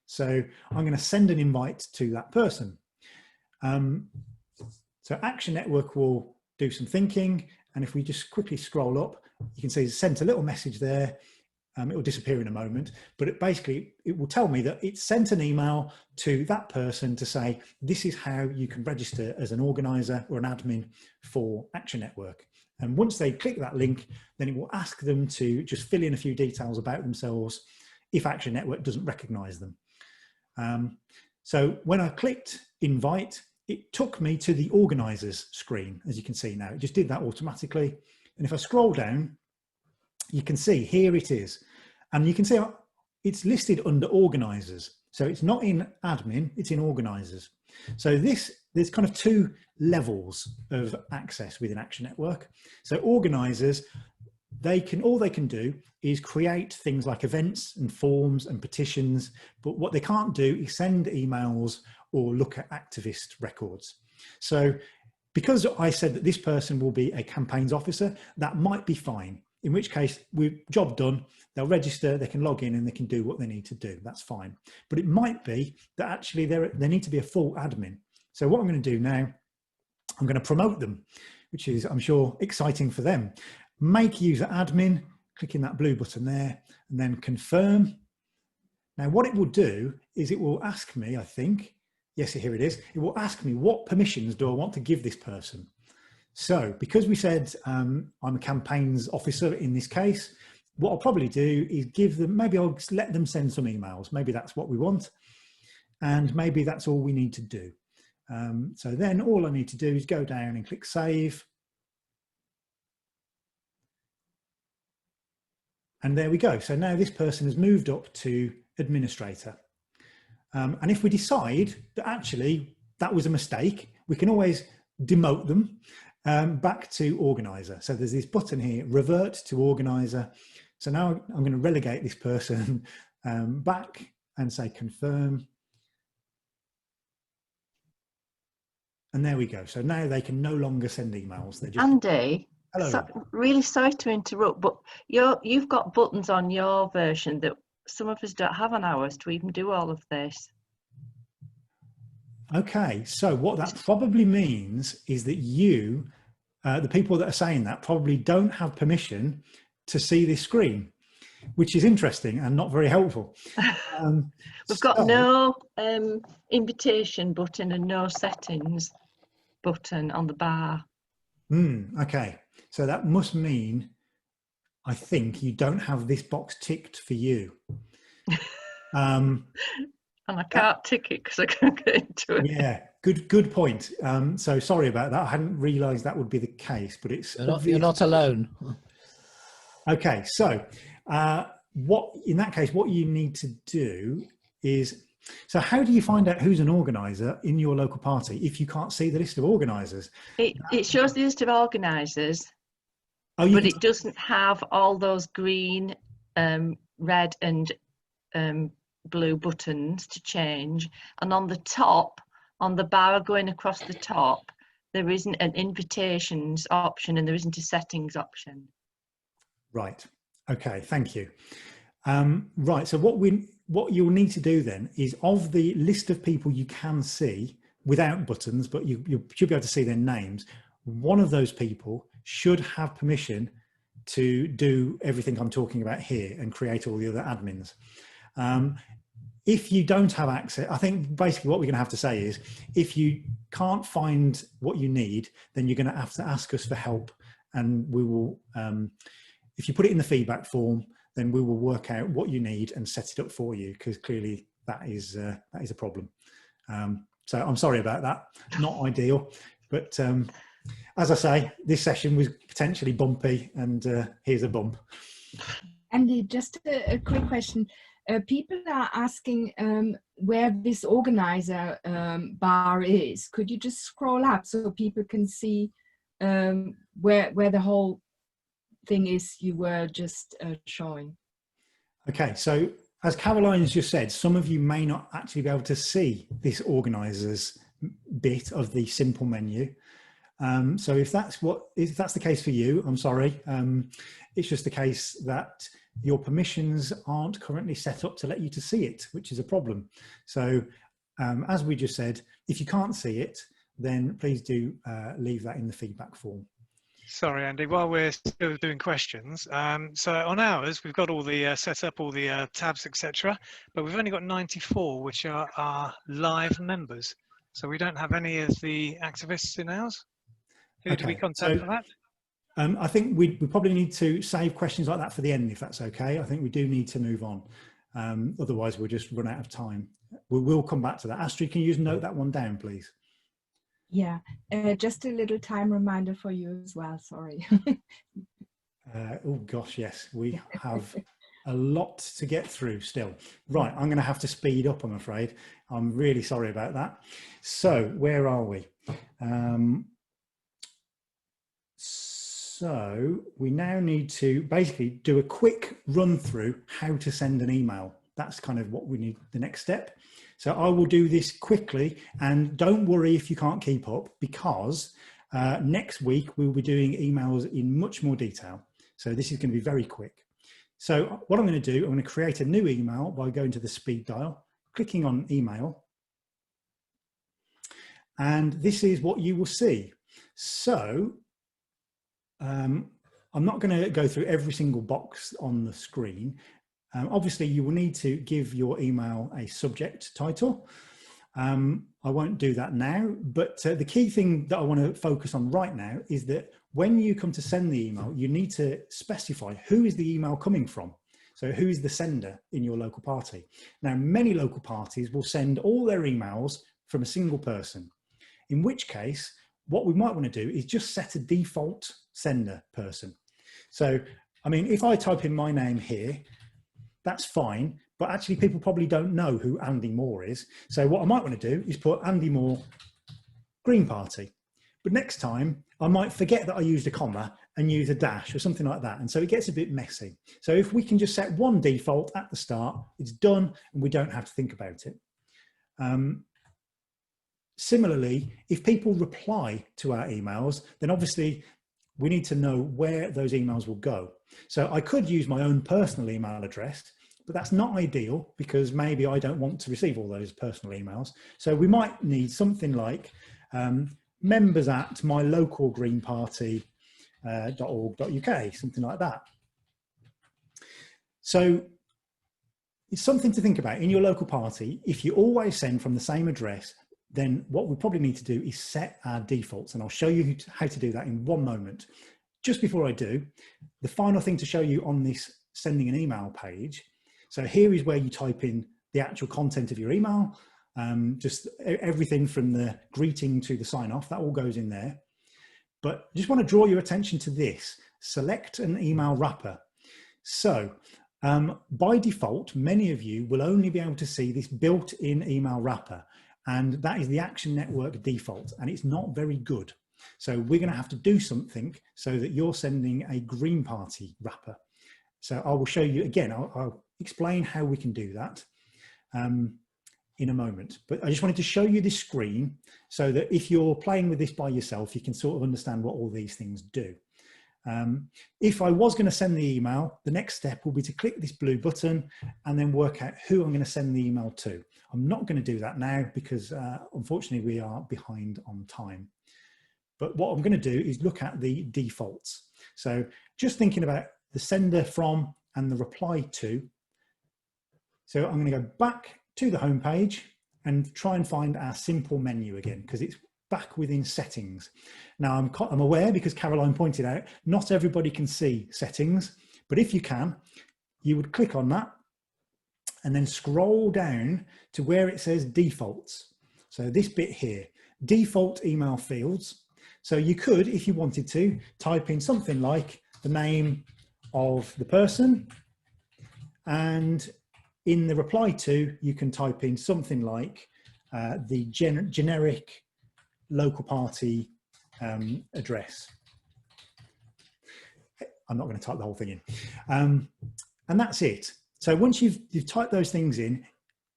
So I'm going to send an invite to that person. So Action Network will do some thinking. And if we just quickly scroll up, you can see it's sent a little message there. It will disappear in a moment, but it will tell me that it sent an email to that person to say, this is how you can register as an organizer or an admin for Action Network. And once they click that link, then it will ask them to just fill in a few details about themselves if Action Network doesn't recognize them. So when I clicked invite, it took me to the organizers screen, as you can see now. It just did that automatically. And if I scroll down, you can see here it is. And you can see it's listed under organizers. So it's not in admin, it's in organizers. So there's kind of two levels of access within Action Network. So organizers, all they can do is create things like events and forms and petitions, but what they can't do is send emails or look at activist records. So because I said that this person will be a campaigns officer, that might be fine. In which case, job done, they'll register, they can log in and they can do what they need to do. That's fine. But it might be that actually they need to be a full admin. So what I'm going to do now, I'm going to promote them, which is, I'm sure, exciting for them. Make user admin, clicking that blue button there, and then confirm. Now, what it will do is it will ask me, I think, yes, here it is. It will ask me what permissions do I want to give this person. So because we said I'm a campaigns officer in this case, what I'll probably do is give them, maybe I'll let them send some emails. Maybe that's what we want. And maybe that's all we need to do. So then all I need to do is go down and click save. And there we go. So now this person has moved up to administrator. And if we decide that actually that was a mistake, we can always demote them back to organizer. So there's this button here, revert to organizer. So now I'm going to relegate this person back and say confirm. And there we go. So now they can no longer send emails. They're just Andy, hello. Really sorry to interrupt, but you've got buttons on your version that some of us don't have on ours to even do all of this. Okay, so what that probably means is that you, the people that are saying that, probably don't have permission to see this screen, which is interesting and not very helpful. We've got no invitation button and no settings button on the bar. Okay, so that must mean, I think, you don't have this box ticked for you. And I can't tick it because I can't get into it. Yeah, good point. So sorry about that. I hadn't realised that would be the case, but it's you're not alone. Okay, so in that case, what you need to do is, so how do you find out who's an organiser in your local party if you can't see the list of organisers? It shows the list of organisers, but it doesn't have all those green, red and blue buttons to change. And on the top, on the bar going across the top, there isn't an invitations option and there isn't a settings option. Right. Okay. Thank you. Right. So what you'll need to do then is, of the list of people you can see without buttons, but you should be able to see their names, one of those people should have permission to do everything I'm talking about here and create all the other admins. If you don't have access, I think basically what we're going to have to say is, if you can't find what you need, then you're going to have to ask us for help, and we will, if you put it in the feedback form, then we will work out what you need and set it up for you, because clearly that is a problem. So I'm sorry about that, not ideal, but as I say, this session was potentially bumpy, and here's a bump. Andy, just a quick question. People are asking where this organizer bar is. Could you just scroll up so people can see where the whole thing is you were just showing? Okay, so as Caroline has just said, some of you may not actually be able to see this organizers bit of the simple menu. So if that's the case for you, I'm sorry. It's just the case that your permissions aren't currently set up to let you to see it, which is a problem. So as we just said, if you can't see it, then please do leave that in the feedback form. Sorry, Andy, while we're still doing questions, so on ours, we've got all the set up, all the tabs, etc., but we've only got 94, which are our live members. So we don't have any of the activists in ours. Who do we contact for that? I think we probably need to save questions like that for the end, if that's okay. I think we do need to move on. Otherwise, we'll just run out of time. We will come back to that. Astrid, can you just note that one down, please? Yeah, just a little time reminder for you as well, sorry. Oh gosh, yes, we have a lot to get through still. Right, I'm going to have to speed up, I'm afraid. I'm really sorry about that. So where are we? So we now need to basically do a quick run through how to send an email. That's kind of what we need, the next step. So I will do this quickly, and don't worry if you can't keep up, because next week we'll be doing emails in much more detail. So this is going to be very quick. So what I'm going to do, I'm going to create a new email by going to the speed dial, clicking on email, and this is what you will see. So I'm not going to go through every single box on the screen. Obviously, you will need to give your email a subject title. I won't do that now, but the key thing that I want to focus on right now is that when you come to send the email, you need to specify who is the email coming from. So who is the sender in your local party? Now, many local parties will send all their emails from a single person, in which case, what we might want to do is just set a default sender person. So, I mean, if I type in my name here, that's fine, but actually people probably don't know who Andy Moore is. So what I might want to do is put Andy Moore Green Party. But next time I might forget that I used a comma and use a dash or something like that. And so it gets a bit messy. So if we can just set one default at the start, it's done and we don't have to think about it. Similarly, if people reply to our emails, then obviously we need to know where those emails will go. So I could use my own personal email address, but that's not ideal because maybe I don't want to receive all those personal emails. So we might need something like members@mylocalgreenparty.org.uk, something like that. So it's something to think about in your local party. If you always send from the same address, then what we probably need to do is set our defaults, and I'll show you how to do that in one moment. Just before I do, the final thing to show you on this sending an email page. So here is where you type in the actual content of your email, just everything from the greeting to the sign off, that all goes in there. But I just want to draw your attention to this, select an email wrapper. So by default, many of you will only be able to see this built-in email wrapper, and that is the Action Network default, and it's not very good. So we're going to have to do something so that you're sending a Green Party wrapper. So I will show you again, I'll explain how we can do that in a moment. But I just wanted to show you this screen so that if you're playing with this by yourself, you can sort of understand what all these things do. If I was going to send the email, the next step will be to click this blue button and then work out who I'm going to send the email to. I'm not going to do that now because unfortunately we are behind on time. But what I'm going to do is look at the defaults. So just thinking about the sender from and the reply to. So I'm going to go back to the home page and try and find our simple menu again, because it's back within settings. Now I'm aware, because Caroline pointed out, not everybody can see settings, but if you can, you would click on that and then scroll down to where it says defaults. So this bit here, default email fields. So you could, if you wanted to, type in something like the name of the person, and in the reply to, you can type in something like the generic local party address. I'm not going to type the whole thing in. And that's it. So once you've typed those things in,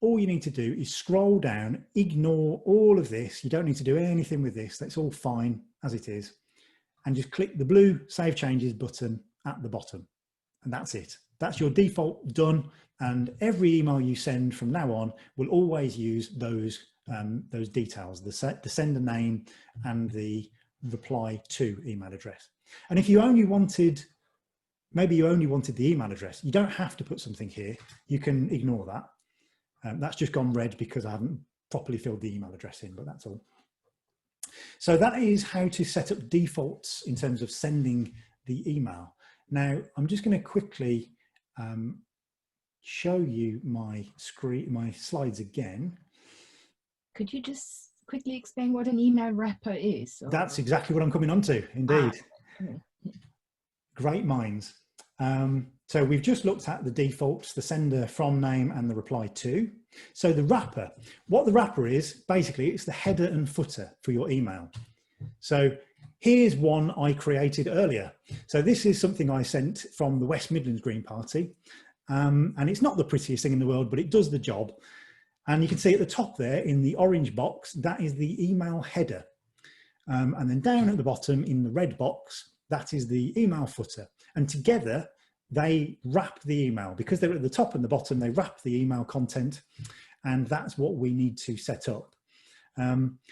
all you need to do is scroll down, ignore all of this. You don't need to do anything with this. That's all fine as it is. And just click the blue Save Changes button at the bottom. And that's it. That's your default done. And every email you send from now on will always use those details, the sender name and the reply to email address. And if you only wanted, maybe you only wanted the email address, you don't have to put something here. You can ignore that. That's just gone red because I haven't properly filled the email address in, but that's all. So that is how to set up defaults in terms of sending the email. Now, I'm just going to quickly show you my slides again. Could you just quickly explain what an email wrapper is? Or... That's exactly what I'm coming on to, indeed. Great minds. So we've just looked at the defaults, the sender, from, name, and the reply to. So the wrapper, what the wrapper is, basically it's the header and footer for your email. So here's one I created earlier. So this is something I sent from the West Midlands Green Party. And it's not the prettiest thing in the world, but it does the job. And you can see at the top there in the orange box, that is the email header. And then down at the bottom in the red box, that is the email footer. And together they wrap the email. Because they're at the top and the bottom, they wrap the email content. And that's what we need to set up.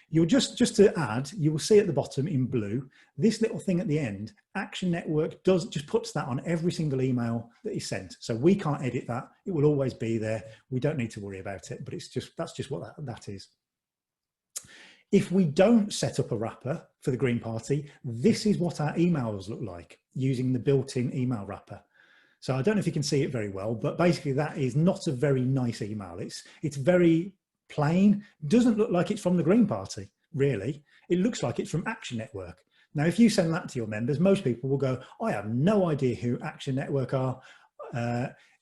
You'll just to add, you will see at the bottom in blue, this little thing at the end, Action Network just puts that on every single email that is sent. So we can't edit that. It will always be there. We don't need to worry about it, but that's just what that is. If we don't set up a wrapper for the Green Party, this is what our emails look like using the built-in email wrapper. So I don't know if you can see it very well, but basically that is not a very nice email. It's very plain, doesn't look like it's from the Green Party, really. It looks like it's from Action Network. Now, if you send that to your members, most people will go, I have no idea who Action Network are.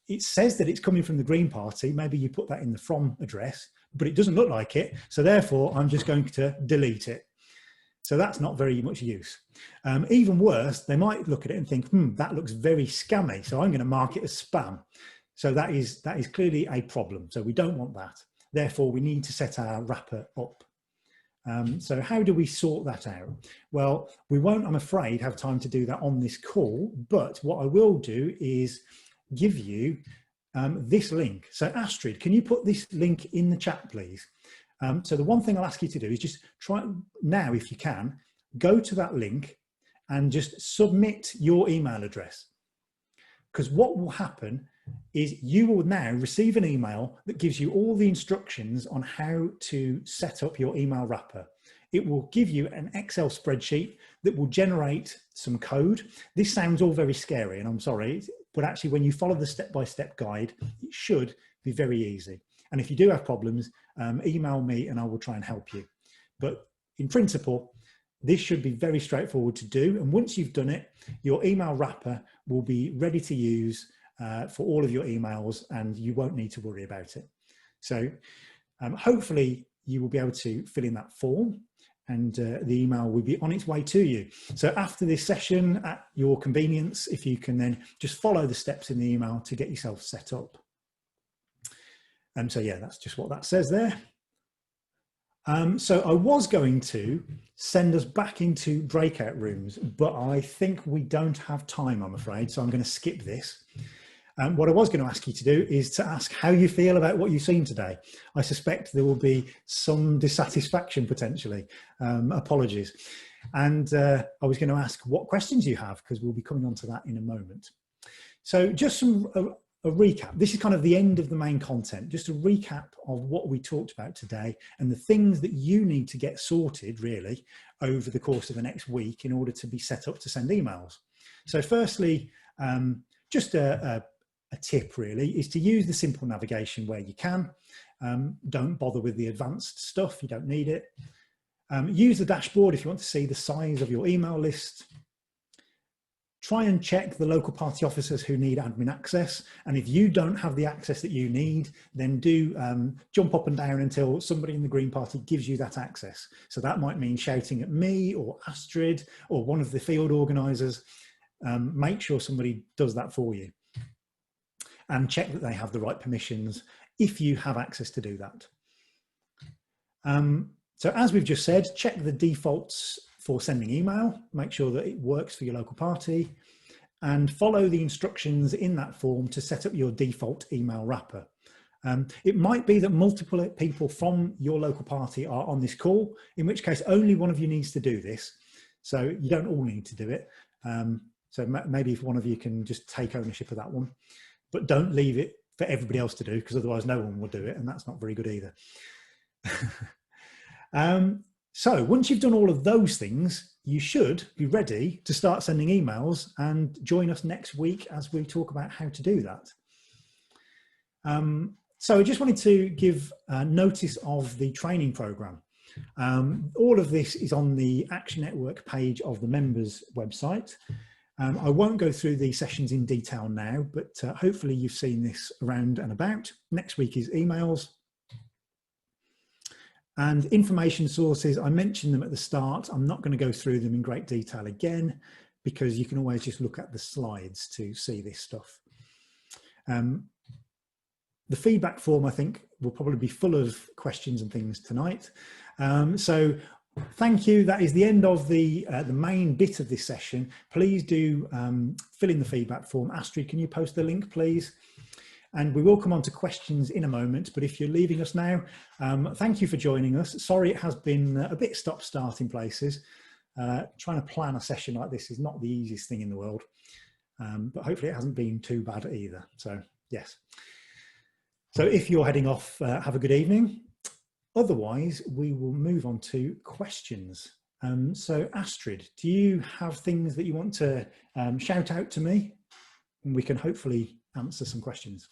It says that it's coming from the Green Party. Maybe you put that in the from address, but it doesn't look like it. So therefore, I'm just going to delete it. So that's not very much use. Even worse, they might look at it and think, that looks very scammy. So I'm going to mark it as spam. So that is clearly a problem. So we don't want that. Therefore, we need to set our wrapper up. So how do we sort that out? Well, we won't, I'm afraid, have time to do that on this call, but what I will do is give you this link. So Astrid, can you put this link in the chat, please? So the one thing I'll ask you to do is just try now, if you can, go to that link and just submit your email address. Because what will happen is you will now receive an email that gives you all the instructions on how to set up your email wrapper. It will give you an Excel spreadsheet that will generate some code. This sounds all very scary, and I'm sorry, but actually when you follow the step-by-step guide, it should be very easy. And if you do have problems, email me and I will try and help you. But in principle, this should be very straightforward to do. And once you've done it, your email wrapper will be ready to use for all of your emails, and you won't need to worry about it. So hopefully you will be able to fill in that form, and the email will be on its way to you. So after this session, at your convenience, if you can then just follow the steps in the email to get yourself set up. So yeah, that's just what that says there. So I was going to send us back into breakout rooms, but I think we don't have time, I'm afraid. So I'm going to skip this. What I was going to ask you to do is to ask how you feel about what you've seen today. I suspect there will be some dissatisfaction potentially. Apologies. And I was going to ask what questions you have, because we'll be coming on to that in a moment. So just a recap. This is kind of the end of the main content, just a recap of what we talked about today and the things that you need to get sorted really over the course of the next week in order to be set up to send emails. So firstly, just a tip really is to use the simple navigation where you can. Don't bother with the advanced stuff, you don't need it. Use the dashboard if you want to see the size of your email list. Try and check the local party officers who need admin access. And if you don't have the access that you need, then do jump up and down until somebody in the Green Party gives you that access. So that might mean shouting at me or Astrid or one of the field organisers. Make sure somebody does that for you. And check that they have the right permissions if you have access to do that. So as we've just said, check the defaults for sending email, make sure that it works for your local party, and follow the instructions in that form to set up your default email wrapper. It might be that multiple people from your local party are on this call, in which case only one of you needs to do this. So you don't all need to do it. So maybe if one of you can just take ownership of that one, but don't leave it for everybody else to do, because otherwise no one will do it, and that's not very good either. So once you've done all of those things, you should be ready to start sending emails, and join us next week as we talk about how to do that. So I just wanted to give notice of the training program. All of this is on the Action Network page of the members website. I won't go through the sessions in detail now, but hopefully you've seen this around and about. Next week is emails. And information sources, I mentioned them at the start. I'm not going to go through them in great detail again, because you can always just look at the slides to see this stuff. The feedback form, I think, will probably be full of questions and things tonight. So thank you. That is the end of the main bit of this session. Please do fill in the feedback form. Astrid, can you post the link, please? And we will come on to questions in a moment, but if you're leaving us now, thank you for joining us. Sorry, it has been a bit stop-start in places. Trying to plan a session like this is not the easiest thing in the world, but hopefully it hasn't been too bad either. So, yes. So if you're heading off, have a good evening. Otherwise, we will move on to questions. So Astrid, do you have things that you want to shout out to me? And we can hopefully answer some questions.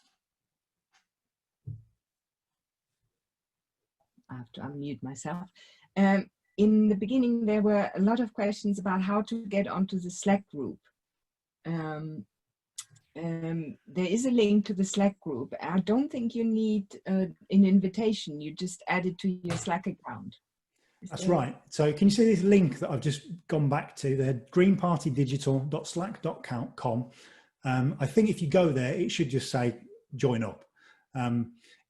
I have to unmute myself. In the beginning, there were a lot of questions about how to get onto the Slack group. There is a link to the Slack group. I don't think you need an invitation. You just add it to your Slack account. That's right. So can you see this link that I've just gone back to, the greenpartydigital.slack.com? I think if you go there, it should just say join up.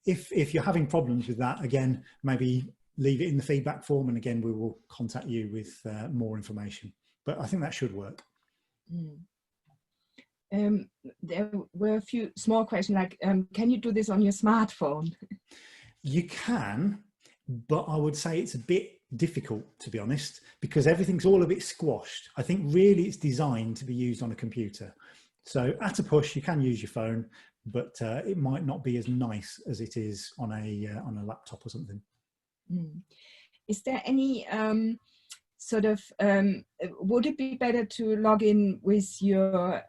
If you're having problems with that, again, maybe leave it in the feedback form, and again, we will contact you with more information. But I think that should work. There were a few small questions like, can you do this on your smartphone? You can, but I would say it's a bit difficult, to be honest, because everything's all a bit squashed. I think really it's designed to be used on a computer. So at a push, you can use your phone, but it might not be as nice as it is on a laptop or something. Is there any sort of, would it be better to log in with your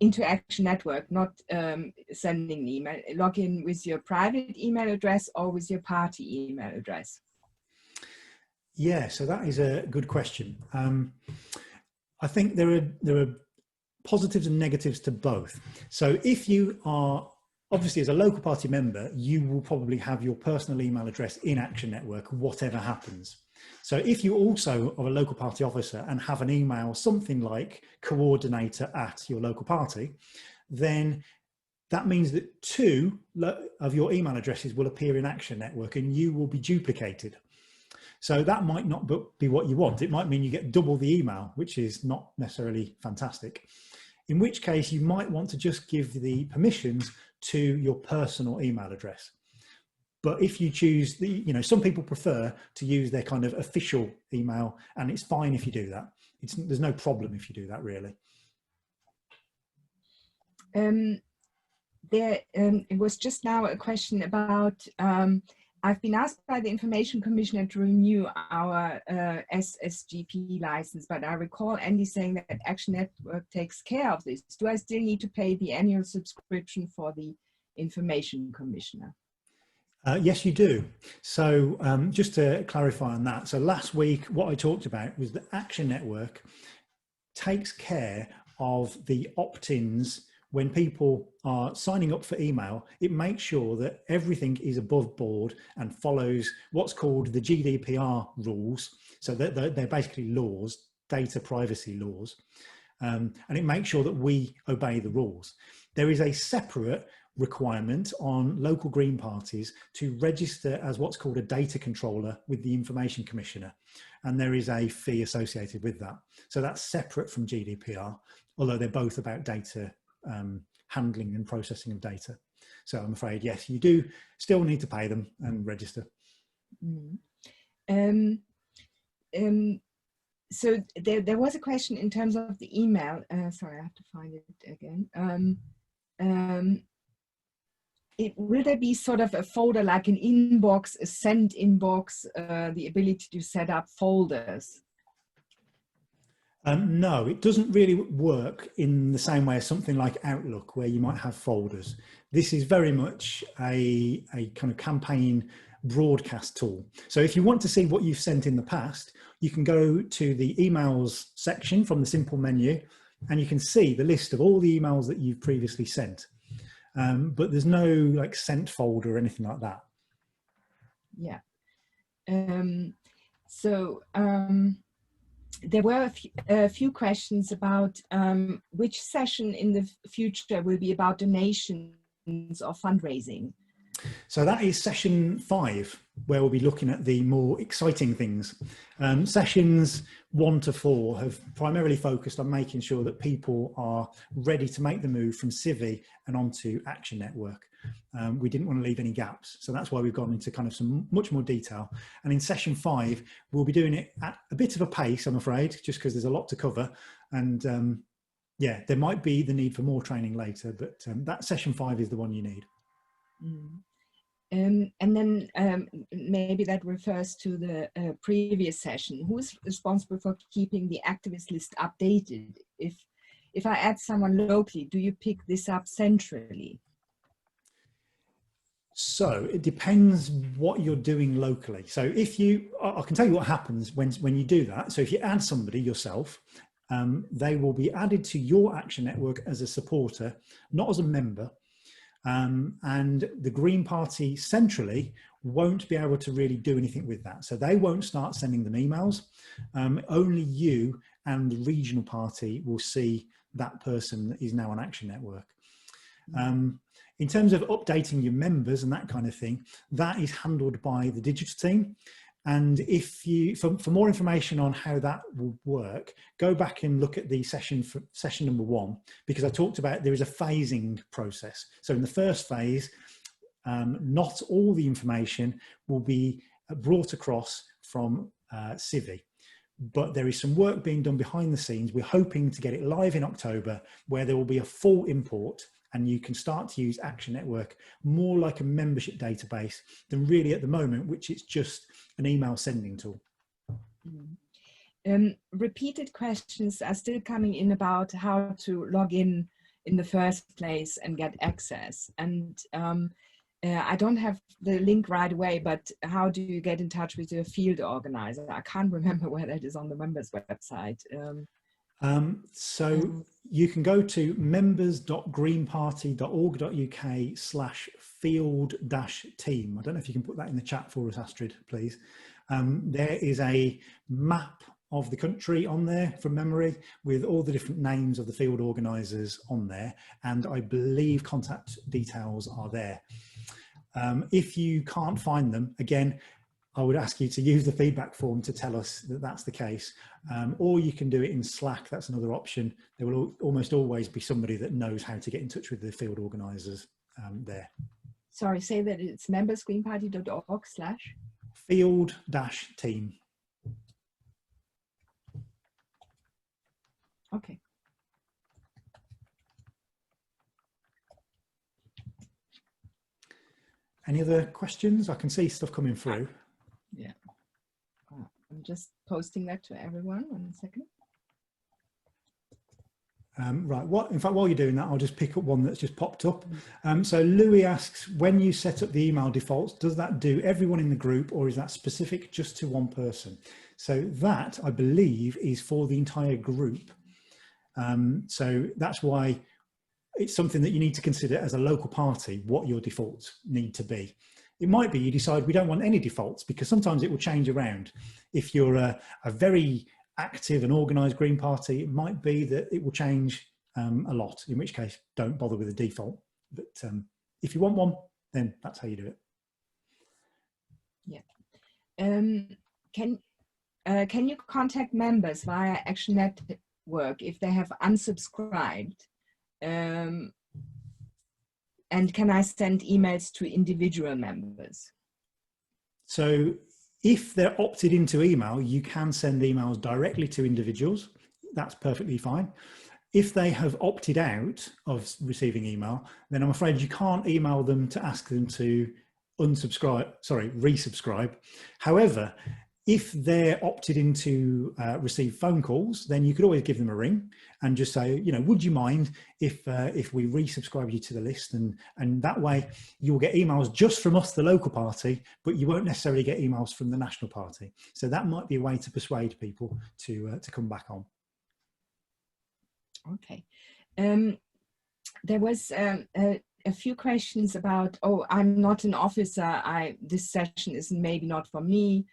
into Action Network, not sending an email, log in with your private email address or with your party email address? Yeah, so that is a good question. I think there are positives and negatives to both. So if you are, obviously as a local party member, you will probably have your personal email address in Action Network, whatever happens. So if you also are a local party officer and have an email, something like coordinator at your local party, then that means that 2 of your email addresses will appear in Action Network and you will be duplicated. So that might not be what you want. It might mean you get double the email, which is not necessarily fantastic. In which case you might want to just give the permissions to your personal email address. But if you choose the, you know, some people prefer to use their kind of official email, and it's fine if you do that. There's no problem if you do that, really. It was just now a question about, I've been asked by the Information Commissioner to renew our SSGP license, but I recall Andy saying that Action Network takes care of this. Do I still need to pay the annual subscription for the Information Commissioner? Yes, you do. So just to clarify on that, so last week what I talked about was that Action Network takes care of the opt-ins. When people are signing up for email, it makes sure that everything is above board and follows what's called the GDPR rules. So they're basically laws, data privacy laws, and it makes sure that we obey the rules. There is a separate requirement on local Green parties to register as what's called a data controller with the Information Commissioner, and there is a fee associated with that. So that's separate from GDPR, although they're both about data handling and processing of data. So I'm afraid, yes, you do still need to pay them and register. So there was a question in terms of the email. Sorry, I have to find it again. Will there be sort of a folder like an inbox, a sent inbox, the ability to set up folders? No, it doesn't really work in the same way as something like Outlook, where you might have folders. This is very much a kind of campaign broadcast tool. So if you want to see what you've sent in the past, you can go to the emails section from the simple menu, and you can see the list of all the emails that you've previously sent. But there's no like sent folder or anything like that. Yeah. There were a few questions about which session in the future will be about donations or fundraising. So that is session 5, where we'll be looking at the more exciting things. Sessions 1 to 4 have primarily focused on making sure that people are ready to make the move from Civi and onto Action Network. We didn't want to leave any gaps, so that's why we've gone into kind of some much more detail. And in session 5, we'll be doing it at a bit of a pace, I'm afraid, just because there's a lot to cover. And yeah, there might be the need for more training later, but that session 5 is the one you need. And then maybe that refers to the previous session. Who is responsible for keeping the activist list updated? If I add someone locally, do you pick this up centrally? So it depends what you're doing locally. So if you, I can tell you what happens when you do that. So if you add somebody yourself, they will be added to your Action Network as a supporter, not as a member. And the Green Party centrally won't be able to really do anything with that. So they won't start sending them emails. Only you and the regional party will see that person that is now on Action Network. In terms of updating your members and that kind of thing, that is handled by the digital team. And if you, for more information on how that will work, go back and look at the session number 1, because I talked about there is a phasing process. So in the first phase, not all the information will be brought across from Civi, but there is some work being done behind the scenes. We're hoping to get it live in October, where there will be a full import, and you can start to use Action Network more like a membership database than really at the moment, which is just an email sending tool. Repeated questions are still coming in about how to log in the first place and get access. And I don't have the link right away, but how do you get in touch with your field organizer? I can't remember where that is on the members website. So you can go to members.greenparty.org.uk/field-team. I don't know if you can put that in the chat for us, Astrid, please. There is a map of the country on there from memory with all the different names of the field organisers on there. And I believe contact details are there. If you can't find them, again, I would ask you to use the feedback form to tell us that that's the case, or you can do it in Slack. That's another option. There will almost always be somebody that knows how to get in touch with the field organisers there. Sorry, say that it's members.greenparty.org/field-team. Okay. Any other questions? I can see stuff coming through. Yeah. I'm just posting that to everyone. 1 second. Right, in fact, while you're doing that, I'll just pick up one that's just popped up. So Louis asks, when you set up the email defaults, does that do everyone in the group, or is that specific just to one person? So that, I believe, is for the entire group. So that's why it's something that you need to consider as a local party, what your defaults need to be. It might be you decide we don't want any defaults, because sometimes it will change around. If you're a very active and organised Green Party, it might be that it will change a lot, in which case don't bother with the default. But if you want one, then that's how you do it. Yeah. Can you contact members via Action Network if they have unsubscribed? And can I send emails to individual members? So if they're opted into email, you can send emails directly to individuals. That's perfectly fine. If they have opted out of receiving email, then I'm afraid you can't email them to ask them to resubscribe. However, if they're opted into receive phone calls, then you could always give them a ring and just say, you know, would you mind if we resubscribe you to the list? And that way you'll get emails just from us, the local party, but you won't necessarily get emails from the national party. So that might be a way to persuade people to come back on. Okay. There was a few questions about, oh, I'm not an officer. This session is maybe not for me.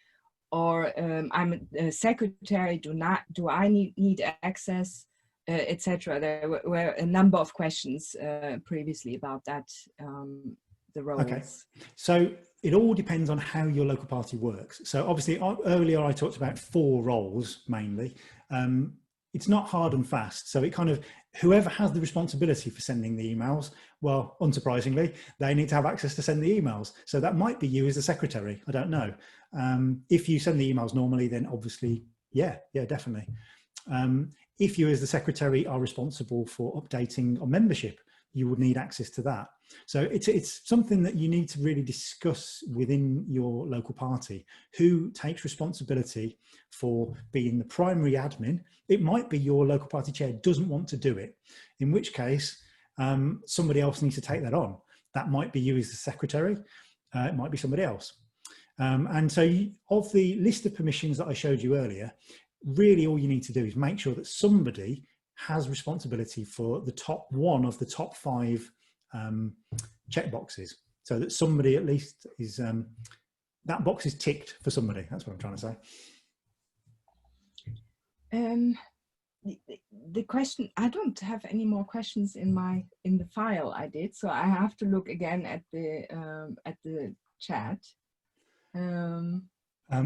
Or I'm a secretary, do I need access, etc. There were a number of questions previously about that, the roles. Okay, so it all depends on how your local party works. So obviously earlier I talked about 4 roles mainly. It's not hard and fast. So it kind of, whoever has the responsibility for sending the emails, well, unsurprisingly, they need to have access to send the emails. So that might be you as the secretary, I don't know. If you send the emails normally, then obviously, yeah, definitely. If you as the secretary are responsible for updating on membership, you would need access to that. So it's something that you need to really discuss within your local party. Who takes responsibility for being the primary admin? It might be your local party chair doesn't want to do it, in which case somebody else needs to take that on. That might be you as the secretary, it might be somebody else. And so of the list of permissions that I showed you earlier, really all you need to do is make sure that somebody has responsibility for the top one of the top 5 checkboxes, so that somebody at least is, that box is ticked for somebody. That's what I'm trying to say. The question, I don't have any more questions in the file I did, so I have to look again at the chat.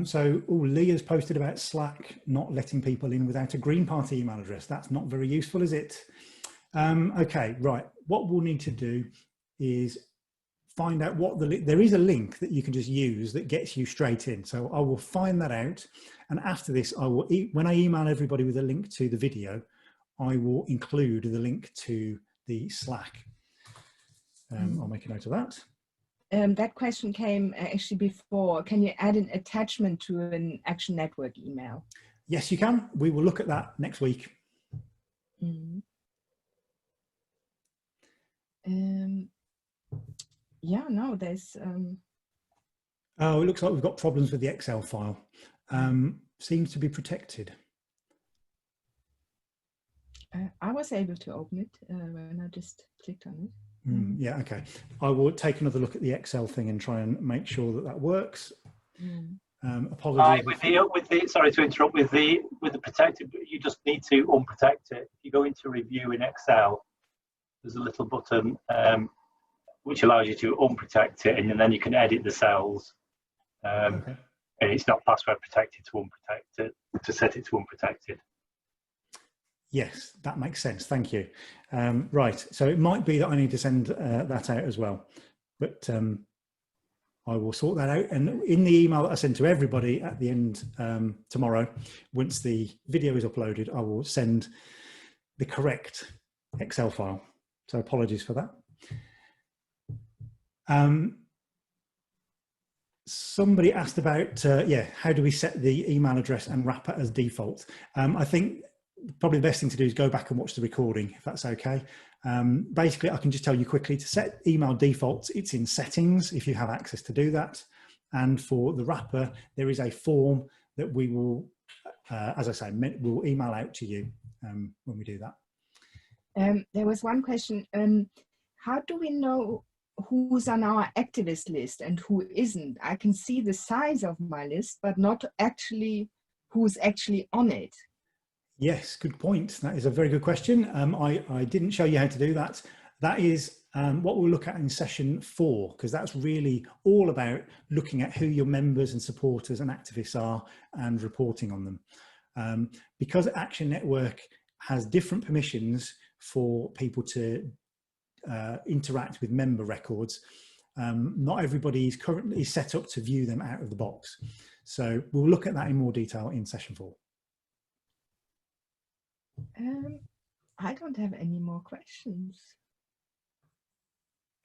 So Leah's posted about Slack not letting people in without a Green Party email address. That's not very useful, is it? Okay, right. What we'll need to do is find out what there is a link that you can just use that gets you straight in. So I will find that out. And after this, I will, when I email everybody with a link to the video, I will include the link to the Slack. I'll make a note of that. That question came actually before. Can you add an attachment to an Action Network email? Yes, you can. We will look at that next week. Yeah, no, there's... Oh, it looks like we've got problems with the Excel file. Seems to be protected. I was able to open it when I just clicked on it. Yeah, okay. I will take another look at the Excel thing and try and make sure that that works. Apologies. With the sorry to interrupt, with the protected, you just need to unprotect it. If you go into review in Excel, there's a little button which allows you to unprotect it, and then you can edit the cells. Okay. And it's not password protected to unprotected, to set it to unprotected. Yes, that makes sense. Thank you. Right, so it might be that I need to send that out as well, but I will sort that out. And in the email that I send to everybody at the end tomorrow, once the video is uploaded, I will send the correct Excel file. So apologies for that. Somebody asked about, yeah, how do we set the email address and wrapper as default? I think probably the best thing to do is go back and watch the recording, if that's okay. Basically, I can just tell you quickly to set email defaults, it's in settings if you have access to do that. And for the wrapper, there is a form that we will, as I say, we'll email out to you when we do that. There was one question. How do we know who's on our activist list and who isn't? I can see the size of my list, but not actually who's actually on it. Yes, good point. That is a very good question. I didn't show you how to do that. That is what we'll look at in session 4, because that's really all about looking at who your members and supporters and activists are and reporting on them. Because Action Network has different permissions for people to interact with member records, not everybody is currently set up to view them out of the box. So we'll look at that in more detail in session 4. I don't have any more questions.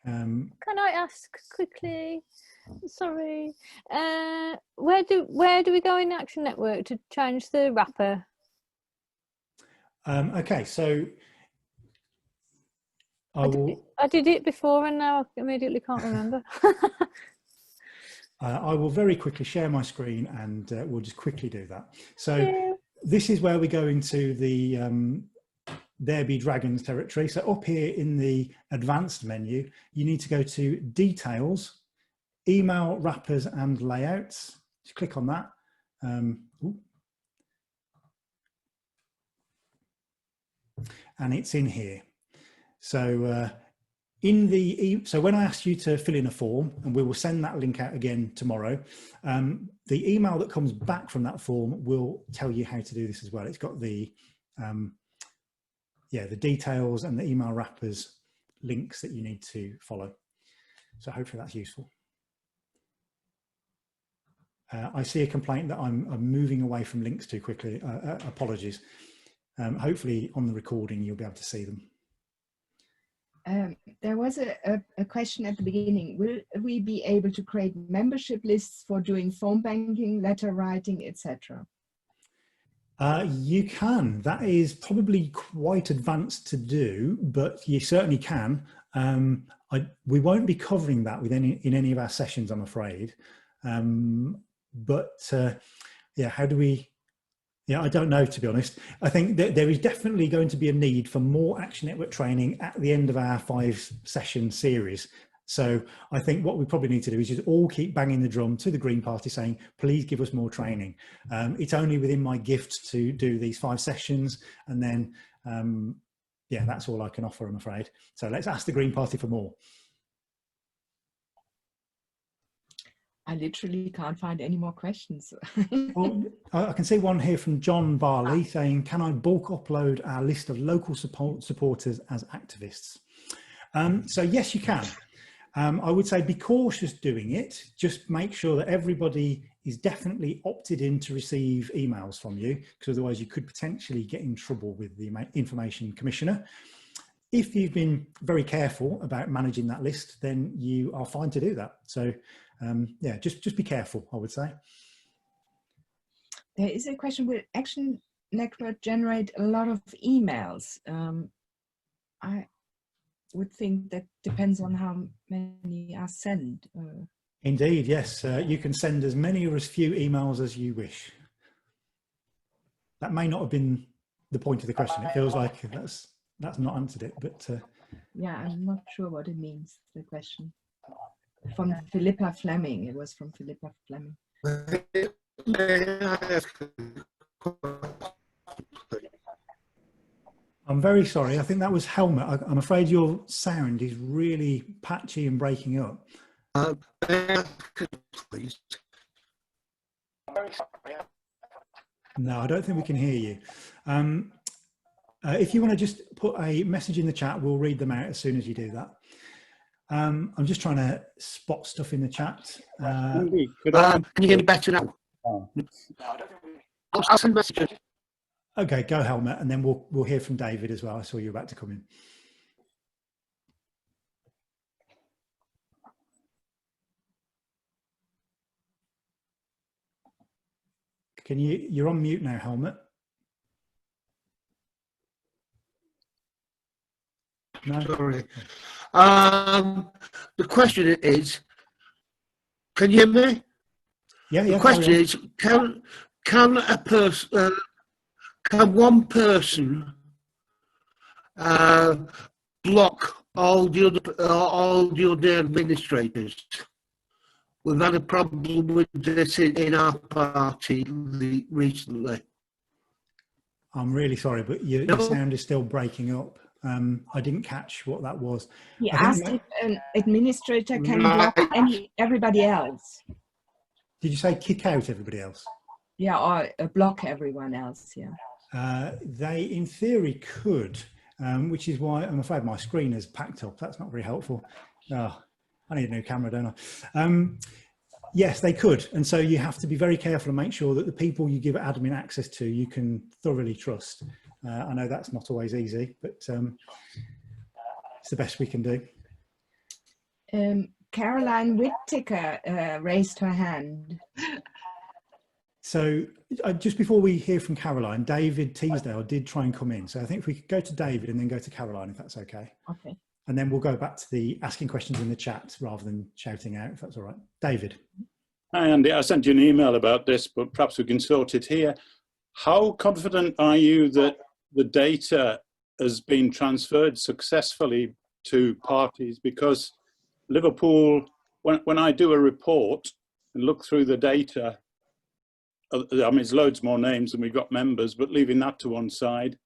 Can I ask quickly? Sorry, where do we go in Action Network to change the wrapper? Okay, so I did it before and now I immediately can't remember. I will very quickly share my screen and we'll just quickly do that. So this is where we go into the There Be Dragons territory. So up here in the advanced menu, you need to go to Details, Email, Wrappers and Layouts. Just click on that. And it's in here. So so when I asked you to fill in a form, and we will send that link out again tomorrow, the email that comes back from that form will tell you how to do this as well. It's got the the details and the email wrappers links that you need to follow. So hopefully that's useful. I see a complaint that I'm moving away from links too quickly. Apologies. Hopefully on the recording you'll be able to see them. There was a question at the beginning. Will we be able to create membership lists for doing phone banking, letter writing, etc.? You can. That is probably quite advanced to do, but you certainly can. We won't be covering that in any of our sessions, I'm afraid. Yeah, how do we? Yeah, I don't know, to be honest. I think that there is definitely going to be a need for more Action Network training at the end of our 5-session series. So I think what we probably need to do is just all keep banging the drum to the Green Party saying, please give us more training. It's only within my gift to do these 5 sessions. And then, yeah, that's all I can offer, I'm afraid. So let's ask the Green Party for more. I literally can't find any more questions. Well, I can see one here from John Barley saying, can I bulk upload our list of local supporters as activists? So yes, you can. I would say be cautious doing it. Just make sure that everybody is definitely opted in to receive emails from you, because otherwise you could potentially get in trouble with the Information Commissioner. If you've been very careful about managing that list, then you are fine to do that. So yeah, just be careful, I would say. There is a question, will Action Network generate a lot of emails? I would think that depends on how many are sent. Indeed, yes. You can send as many or as few emails as you wish. That may not have been the point of the question. It feels like that's not answered it, but yeah, I'm not sure what it means, the question. From Philippa Fleming, it was from Philippa Fleming. I'm very sorry. I think that was Helmut. I'm afraid your sound is really patchy and breaking up. Please. No, I don't think we can hear you. If you want to just put a message in the chat, we'll read them out as soon as you do that. I'm just trying to spot stuff in the chat. Can you hear me better now? I'll send messages. Okay, go Helmut, and then we'll hear from David as well. I saw you about to come in. You're on mute now, Helmut. No? Sorry. The question is, can you hear me? Yeah. The question is, can a person, can one person block all the other administrators? We've had a problem with this in our party recently. I'm really sorry, but your No. sound is still breaking up. I didn't catch what that was. He I think asked if an administrator can block everybody else. Did you say kick out everybody else? Yeah, or block everyone else, yeah. They, in theory, could, which is why I'm afraid my screen is packed up. That's not very helpful. Oh, I need a new camera, don't I? Yes, they could. And so you have to be very careful and make sure that the people you give admin access to, you can thoroughly trust. I know that's not always easy, but it's the best we can do. Caroline Whittaker raised her hand. So just before we hear from Caroline, David Teasdale did try and come in. So I think if we could go to David and then go to Caroline, if that's okay. Okay. And then we'll go back to the asking questions in the chat rather than shouting out, if that's all right. David. Hi, Andy. I sent you an email about this, but perhaps we can sort it here. How confident are you that the data has been transferred successfully to parties? Because Liverpool, when I do a report and look through the data, I mean, it's loads more names than we've got members, but leaving that to one side,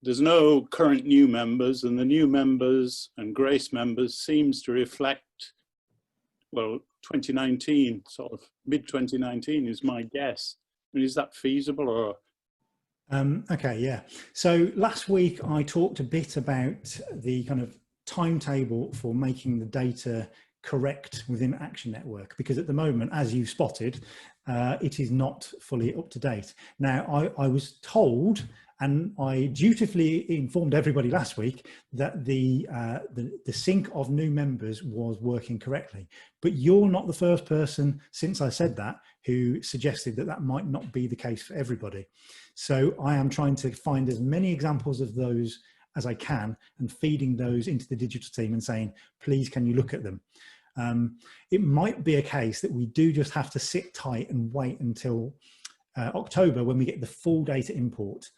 there's no current new members, and the new members and Grace members seems to reflect, well, 2019, sort of mid-2019 is my guess. I mean, is that feasible or? Okay, yeah. So last week I talked a bit about the kind of timetable for making the data correct within Action Network, because at the moment, as you spotted, it is not fully up to date. Now, I was told, and I dutifully informed everybody last week, that the sync of new members was working correctly. But you're not the first person since I said that who suggested that that might not be the case for everybody. So I am trying to find as many examples of those as I can and feeding those into the digital team and saying, please, can you look at them? It might be a case that we do just have to sit tight and wait until October when we get the full data import.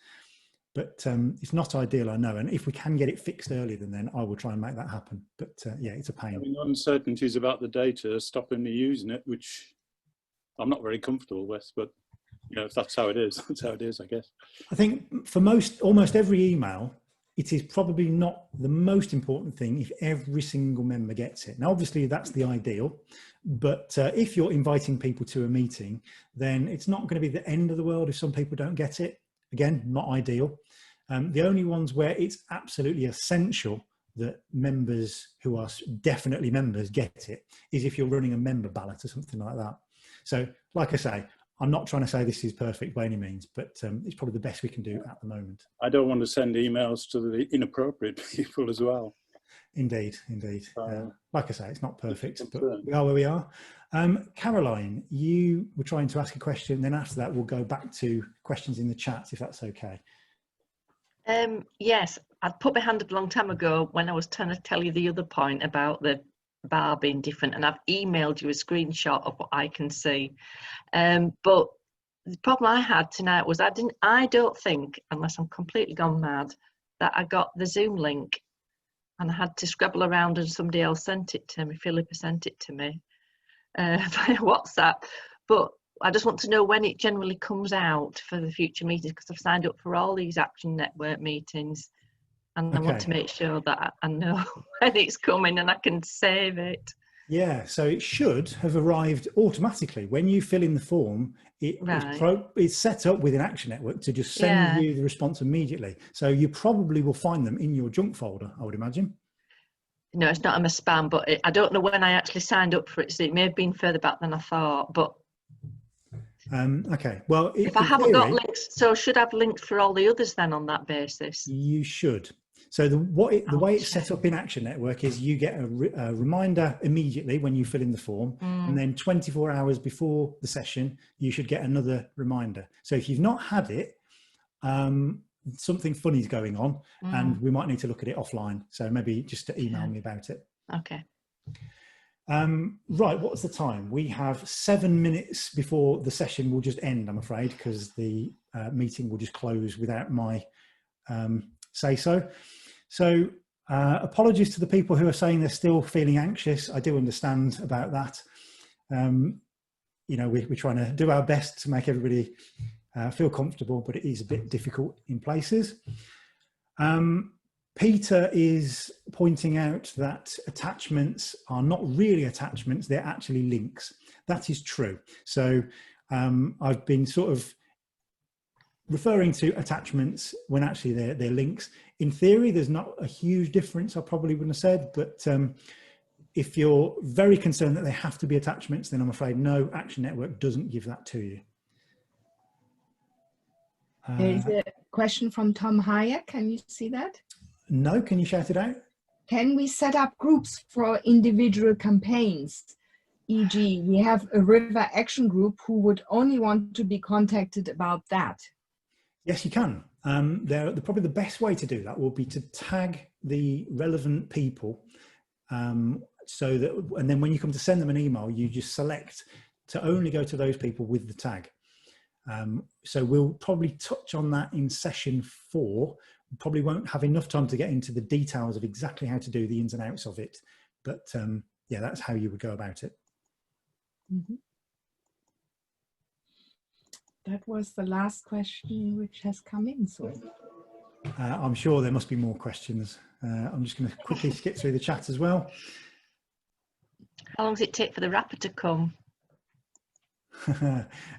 But it's not ideal, I know. And if we can get it fixed earlier than then, I will try and make that happen. But yeah, it's a pain. I mean, uncertainties about the data stopping me using it, which I'm not very comfortable with, but you know, if that's how it is, that's how it is, I guess. I think for almost every email, it is probably not the most important thing if every single member gets it. Now, obviously that's the ideal, but if you're inviting people to a meeting, then it's not going to be the end of the world if some people don't get it. Again, not ideal. The only ones where it's absolutely essential that members who are definitely members get it is if you're running a member ballot or something like that. So, like I say, I'm not trying to say this is perfect by any means, but it's probably the best we can do at the moment. I don't want to send emails to the inappropriate people as well. Indeed, indeed. Like I say, it's not perfect, but we are where we are. Caroline, you were trying to ask a question, then after that we'll go back to questions in the chat, if that's okay. Yes, I'd put my hand up a long time ago when I was trying to tell you the other point about the bar being different, and I've emailed you a screenshot of what I can see. But the problem I had tonight was I don't think, unless I'm completely gone mad, that I got the Zoom link, and I had to scrabble around and somebody else sent it to me. Philippa sent it to me via WhatsApp. But I just want to know when it generally comes out for the future meetings, because I've signed up for all these Action Network meetings, and I want to make sure that I know when it's coming and I can save it. Yeah, so it should have arrived automatically. When you fill in the form, it's set up within Action Network to just send you the response immediately. So you probably will find them in your junk folder, I would imagine. No, it's not in my spam, but I don't know when I actually signed up for it, so it may have been further back than I thought. But okay, well, if I haven't got links, so should I have links for all the others then on that basis? You should. So the way it's set up in Action Network is you get a reminder immediately when you fill in the form, and then 24 hours before the session, you should get another reminder. So if you've not had it, something funny is going on, and we might need to look at it offline. So maybe just to email me about it. Okay. Right, what's the time? We have 7 minutes before the session will just end, I'm afraid, because the meeting will just close without my say so. So apologies to the people who are saying they're still feeling anxious. I do understand about that. You know, we're trying to do our best to make everybody feel comfortable, but it is a bit difficult in places. Peter is pointing out that attachments are not really attachments, they're actually links. That is true. So I've been sort of referring to attachments when actually they're links. In theory, there's not a huge difference, I probably wouldn't have said, but if you're very concerned that they have to be attachments, then I'm afraid no, Action Network doesn't give that to you. There's a question from Tom Hayek. Can you see that? No, can you shout it out? Can we set up groups for individual campaigns? E.g., we have a river action group who would only want to be contacted about that. Yes, you can. Probably the best way to do that will be to tag the relevant people so that, and then when you come to send them an email, you just select to only go to those people with the tag. So we'll probably touch on that in session 4. We probably won't have enough time to get into the details of exactly how to do the ins and outs of it. But yeah, that's how you would go about it. Mm-hmm. That was the last question which has come in. So I'm sure there must be more questions. I'm just going to quickly skip through the chat as well. How long does it take for the wrapper to come?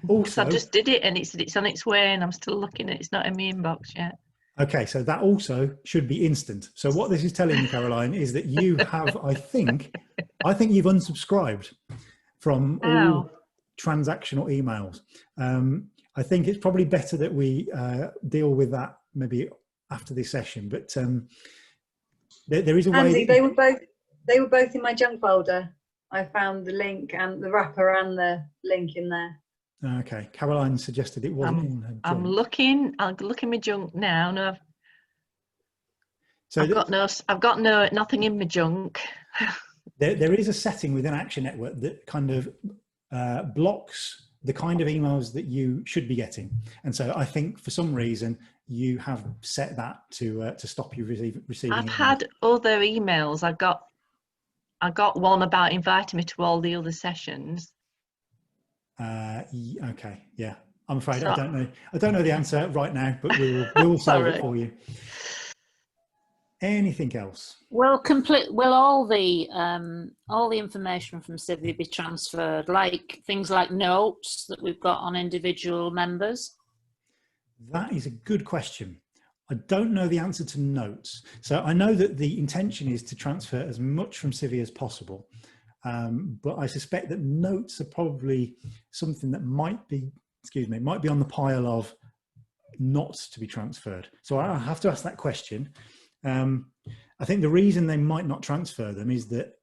Also, I just did it and it's on its way and I'm still looking at it. It's not in my inbox yet. Okay, so that also should be instant. So what this is telling me, Caroline, is that you have, I think you've unsubscribed from all transactional emails. I think it's probably better that we deal with that maybe after this session, but there is a way. Andy, they were both in my junk folder. I found the link and the wrapper and the link in there. Okay, Caroline suggested it wasn't in her junk. I'll look in my junk now. No, I've got nothing in my junk. There is a setting within Action Network that kind of blocks the kind of emails that you should be getting, and so I think for some reason you have set that to stop you receiving. I've had other emails. I got one about inviting me to all the other sessions. Okay, yeah. I'm afraid so, I don't know the answer right now, but we will solve it for you. Anything else? Will all the information from Civvy be transferred, like things like notes that we've got on individual members? That is a good question. I don't know the answer to notes. So I know that the intention is to transfer as much from Civvy as possible. But I suspect that notes are probably something that might be on the pile of not to be transferred. So I have to ask that question. I think the reason they might not transfer them is that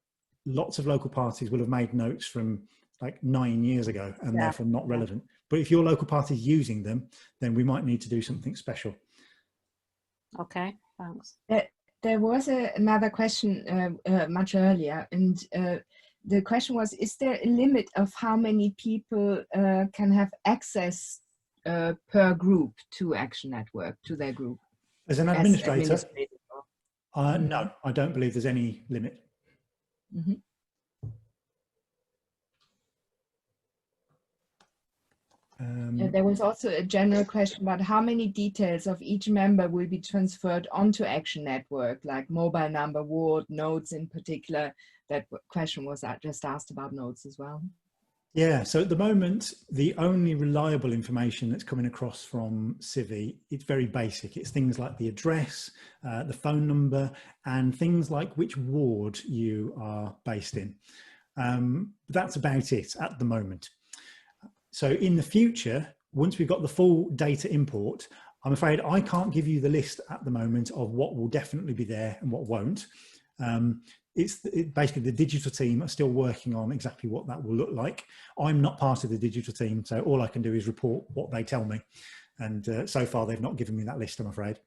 lots of local parties will have made notes from like 9 years ago and therefore not relevant. But if your local party is using them, then we might need to do something special. Okay, thanks. There was another question much earlier, and the question was, is there a limit of how many people can have access per group to Action Network, to their group? As an administrator? No, I don't believe there's any limit. Mm-hmm. There was also a general question about how many details of each member will be transferred onto Action Network, like mobile number, ward, notes in particular. That question was just asked about notes as well. Yeah, so at the moment, the only reliable information that's coming across from Civvy, it's very basic. It's things like the address, the phone number, and things like which ward you are based in. That's about it at the moment. So in the future, once we've got the full data import, I'm afraid I can't give you the list at the moment of what will definitely be there and what won't. Basically the digital team are still working on exactly what that will look like. I'm not part of the digital team, so all I can do is report what they tell me. And so far they've not given me that list, I'm afraid.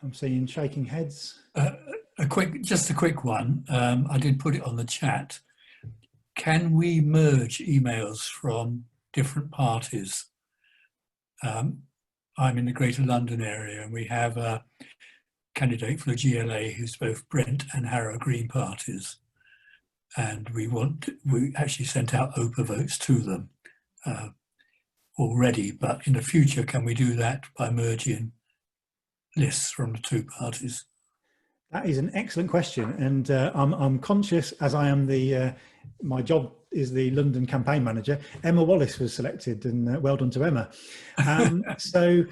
I'm seeing shaking heads. Just a quick one. I did put it on the chat. Can we merge emails from different parties? I'm in the Greater London area and we have a candidate for the GLA who's both Brent and Harrow Green parties. And we actually sent out OPA votes to them. already, but in the future, can we do that by merging lists from the two parties? That is an excellent question, and I'm conscious, as I am my job is the London campaign manager. Emma Wallace was selected, and well done to Emma. So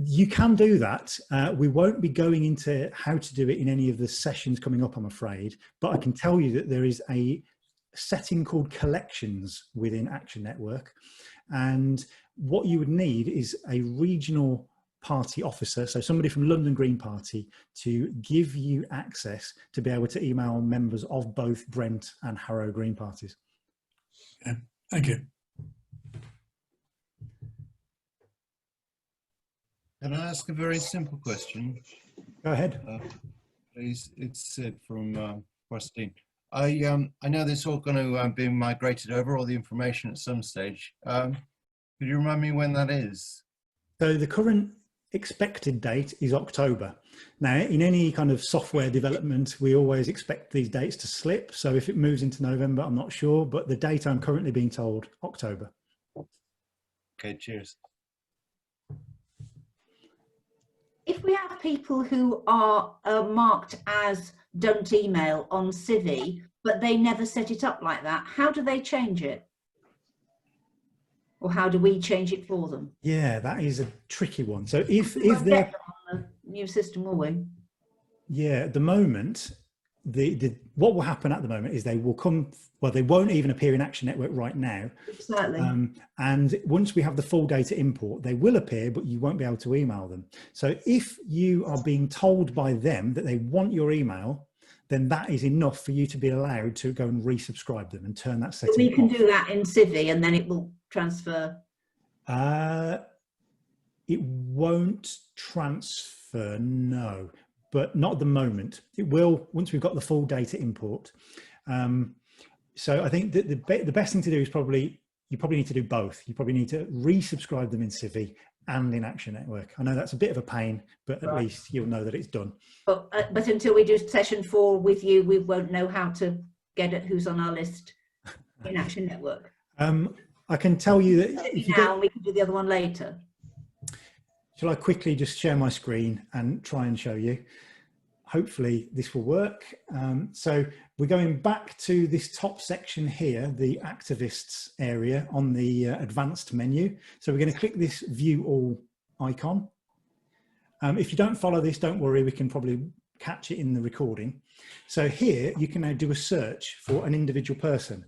you can do that. We won't be going into how to do it in any of the sessions coming up, I'm afraid, but I can tell you that there is a setting called collections within Action Network, and what you would need is a regional party officer, so somebody from London Green Party, to give you access to be able to email members of both Brent and Harrow Green parties. Okay, thank you. Can I ask a very simple question? Go ahead. Please, it's Sid from Christine. I know this is all going to be migrated over, all the information at some stage. Could you remind me when that is? So the current expected date is October. Now, in any kind of software development, we always expect these dates to slip. So if it moves into November, I'm not sure, but the date I'm currently being told, October. Okay, cheers. If we have people who are marked as don't email on Civi, but they never set it up like that, how do they change it? Or how do we change it for them? Yeah, that is a tricky one. So if We won't they're get them on the new system, will we? Yeah, at the moment, what will happen at the moment is they will come, well, they won't even appear in Action Network right now. Exactly. And once we have the full data import, they will appear, but you won't be able to email them. So if you are being told by them that they want your email, then that is enough for you to be allowed to go and resubscribe them and turn that setting off. We can do that in Civi and then it will transfer. It won't transfer, no, but not at the moment. It will once we've got the full data import. So I think that the best thing to do is you probably need to do both. You probably need to resubscribe them in Civi and in Action Network. I know that's a bit of a pain, but at least you'll know that it's done. But until we do session 4 with you, we won't know how to get at who's on our list in Action Network. I can tell you that if you now we can do the other one later. Shall I quickly just share my screen and try and show you? Hopefully this will work. So we're going back to this top section here, the activists area on the advanced menu. So we're going to click this view all icon. If you don't follow this, don't worry, we can probably catch it in the recording. So here you can now do a search for an individual person.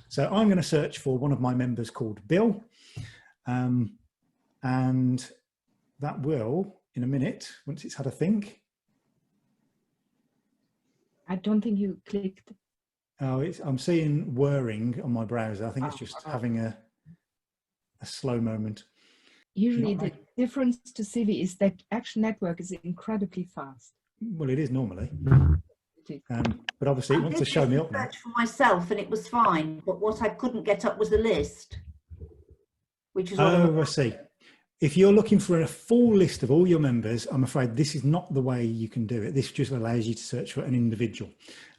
So I'm going to search for one of my members called Bill. And that will, in a minute, once it's had a think. I don't think you clicked. Oh, I'm seeing whirring on my browser. I think it's just having a slow moment. Usually the difference to Civi is that Action Network is incredibly fast. Well, it is normally. But obviously it wants to show me up now. I did for myself and it was fine, but what I couldn't get up was the list. Which is I see. If you're looking for a full list of all your members, I'm afraid this is not the way you can do it. This just allows you to search for an individual.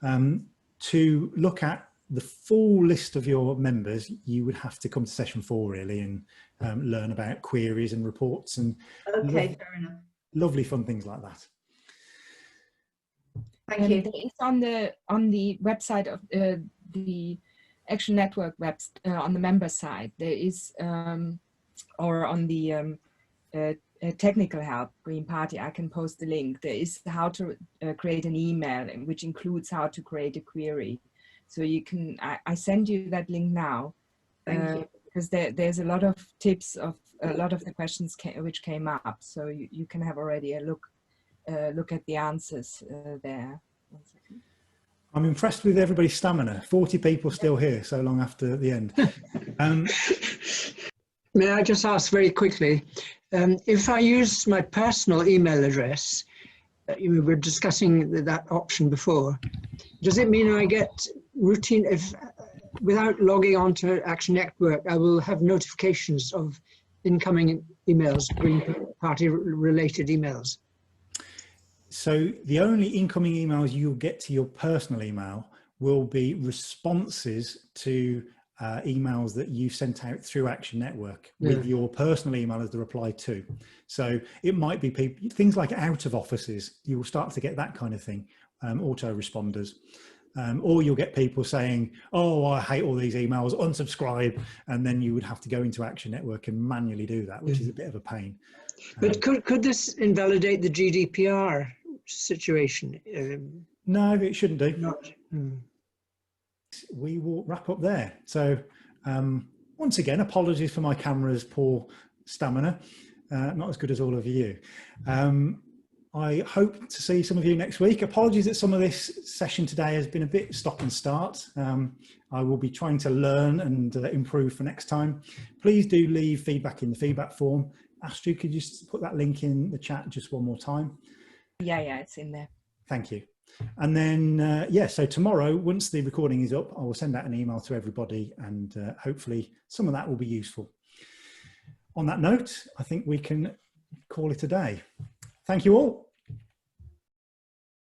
To look at the full list of your members, you would have to come to session 4 really and learn about queries and reports and fair enough. Lovely fun things like that. Thank you. There is on the website of the Action Network on the member side, there is or on the technical help Green Party, I can post the link. There is how to create an email, which includes how to create a query. So you can, I send you that link now, because there's a lot of tips of a lot of the questions which came up. So you can have already a look at the answers there. 1 second. I'm impressed with everybody's stamina. 40 people still here so long after the end. May I just ask very quickly, if I use my personal email address, we were discussing that option before, does it mean I get routine, if without logging on to Action Network, I will have notifications of incoming emails, Green Party related emails? So the only incoming emails you'll get to your personal email will be responses to emails that you sent out through Action Network with your personal email as the reply to. So it might be people, things like out of offices, you will start to get that kind of thing, autoresponders. Or you'll get people saying, oh, I hate all these emails, unsubscribe, and then you would have to go into Action Network and manually do that, which is a bit of a pain. But could this invalidate the GDPR situation? No, it shouldn't do. Not. We will wrap up there. So once again, apologies for my camera's poor stamina. Not as good as all of you. I hope to see some of you next week. Apologies that some of this session today has been a bit stop and start. I will be trying to learn and improve for next time. Please do leave feedback in the feedback form. Astrid, could you just put that link in the chat just one more time? Yeah, it's in there. Thank you. And then, yeah, so tomorrow, once the recording is up, I will send out an email to everybody, and hopefully some of that will be useful. On that note, I think we can call it a day. Thank you all.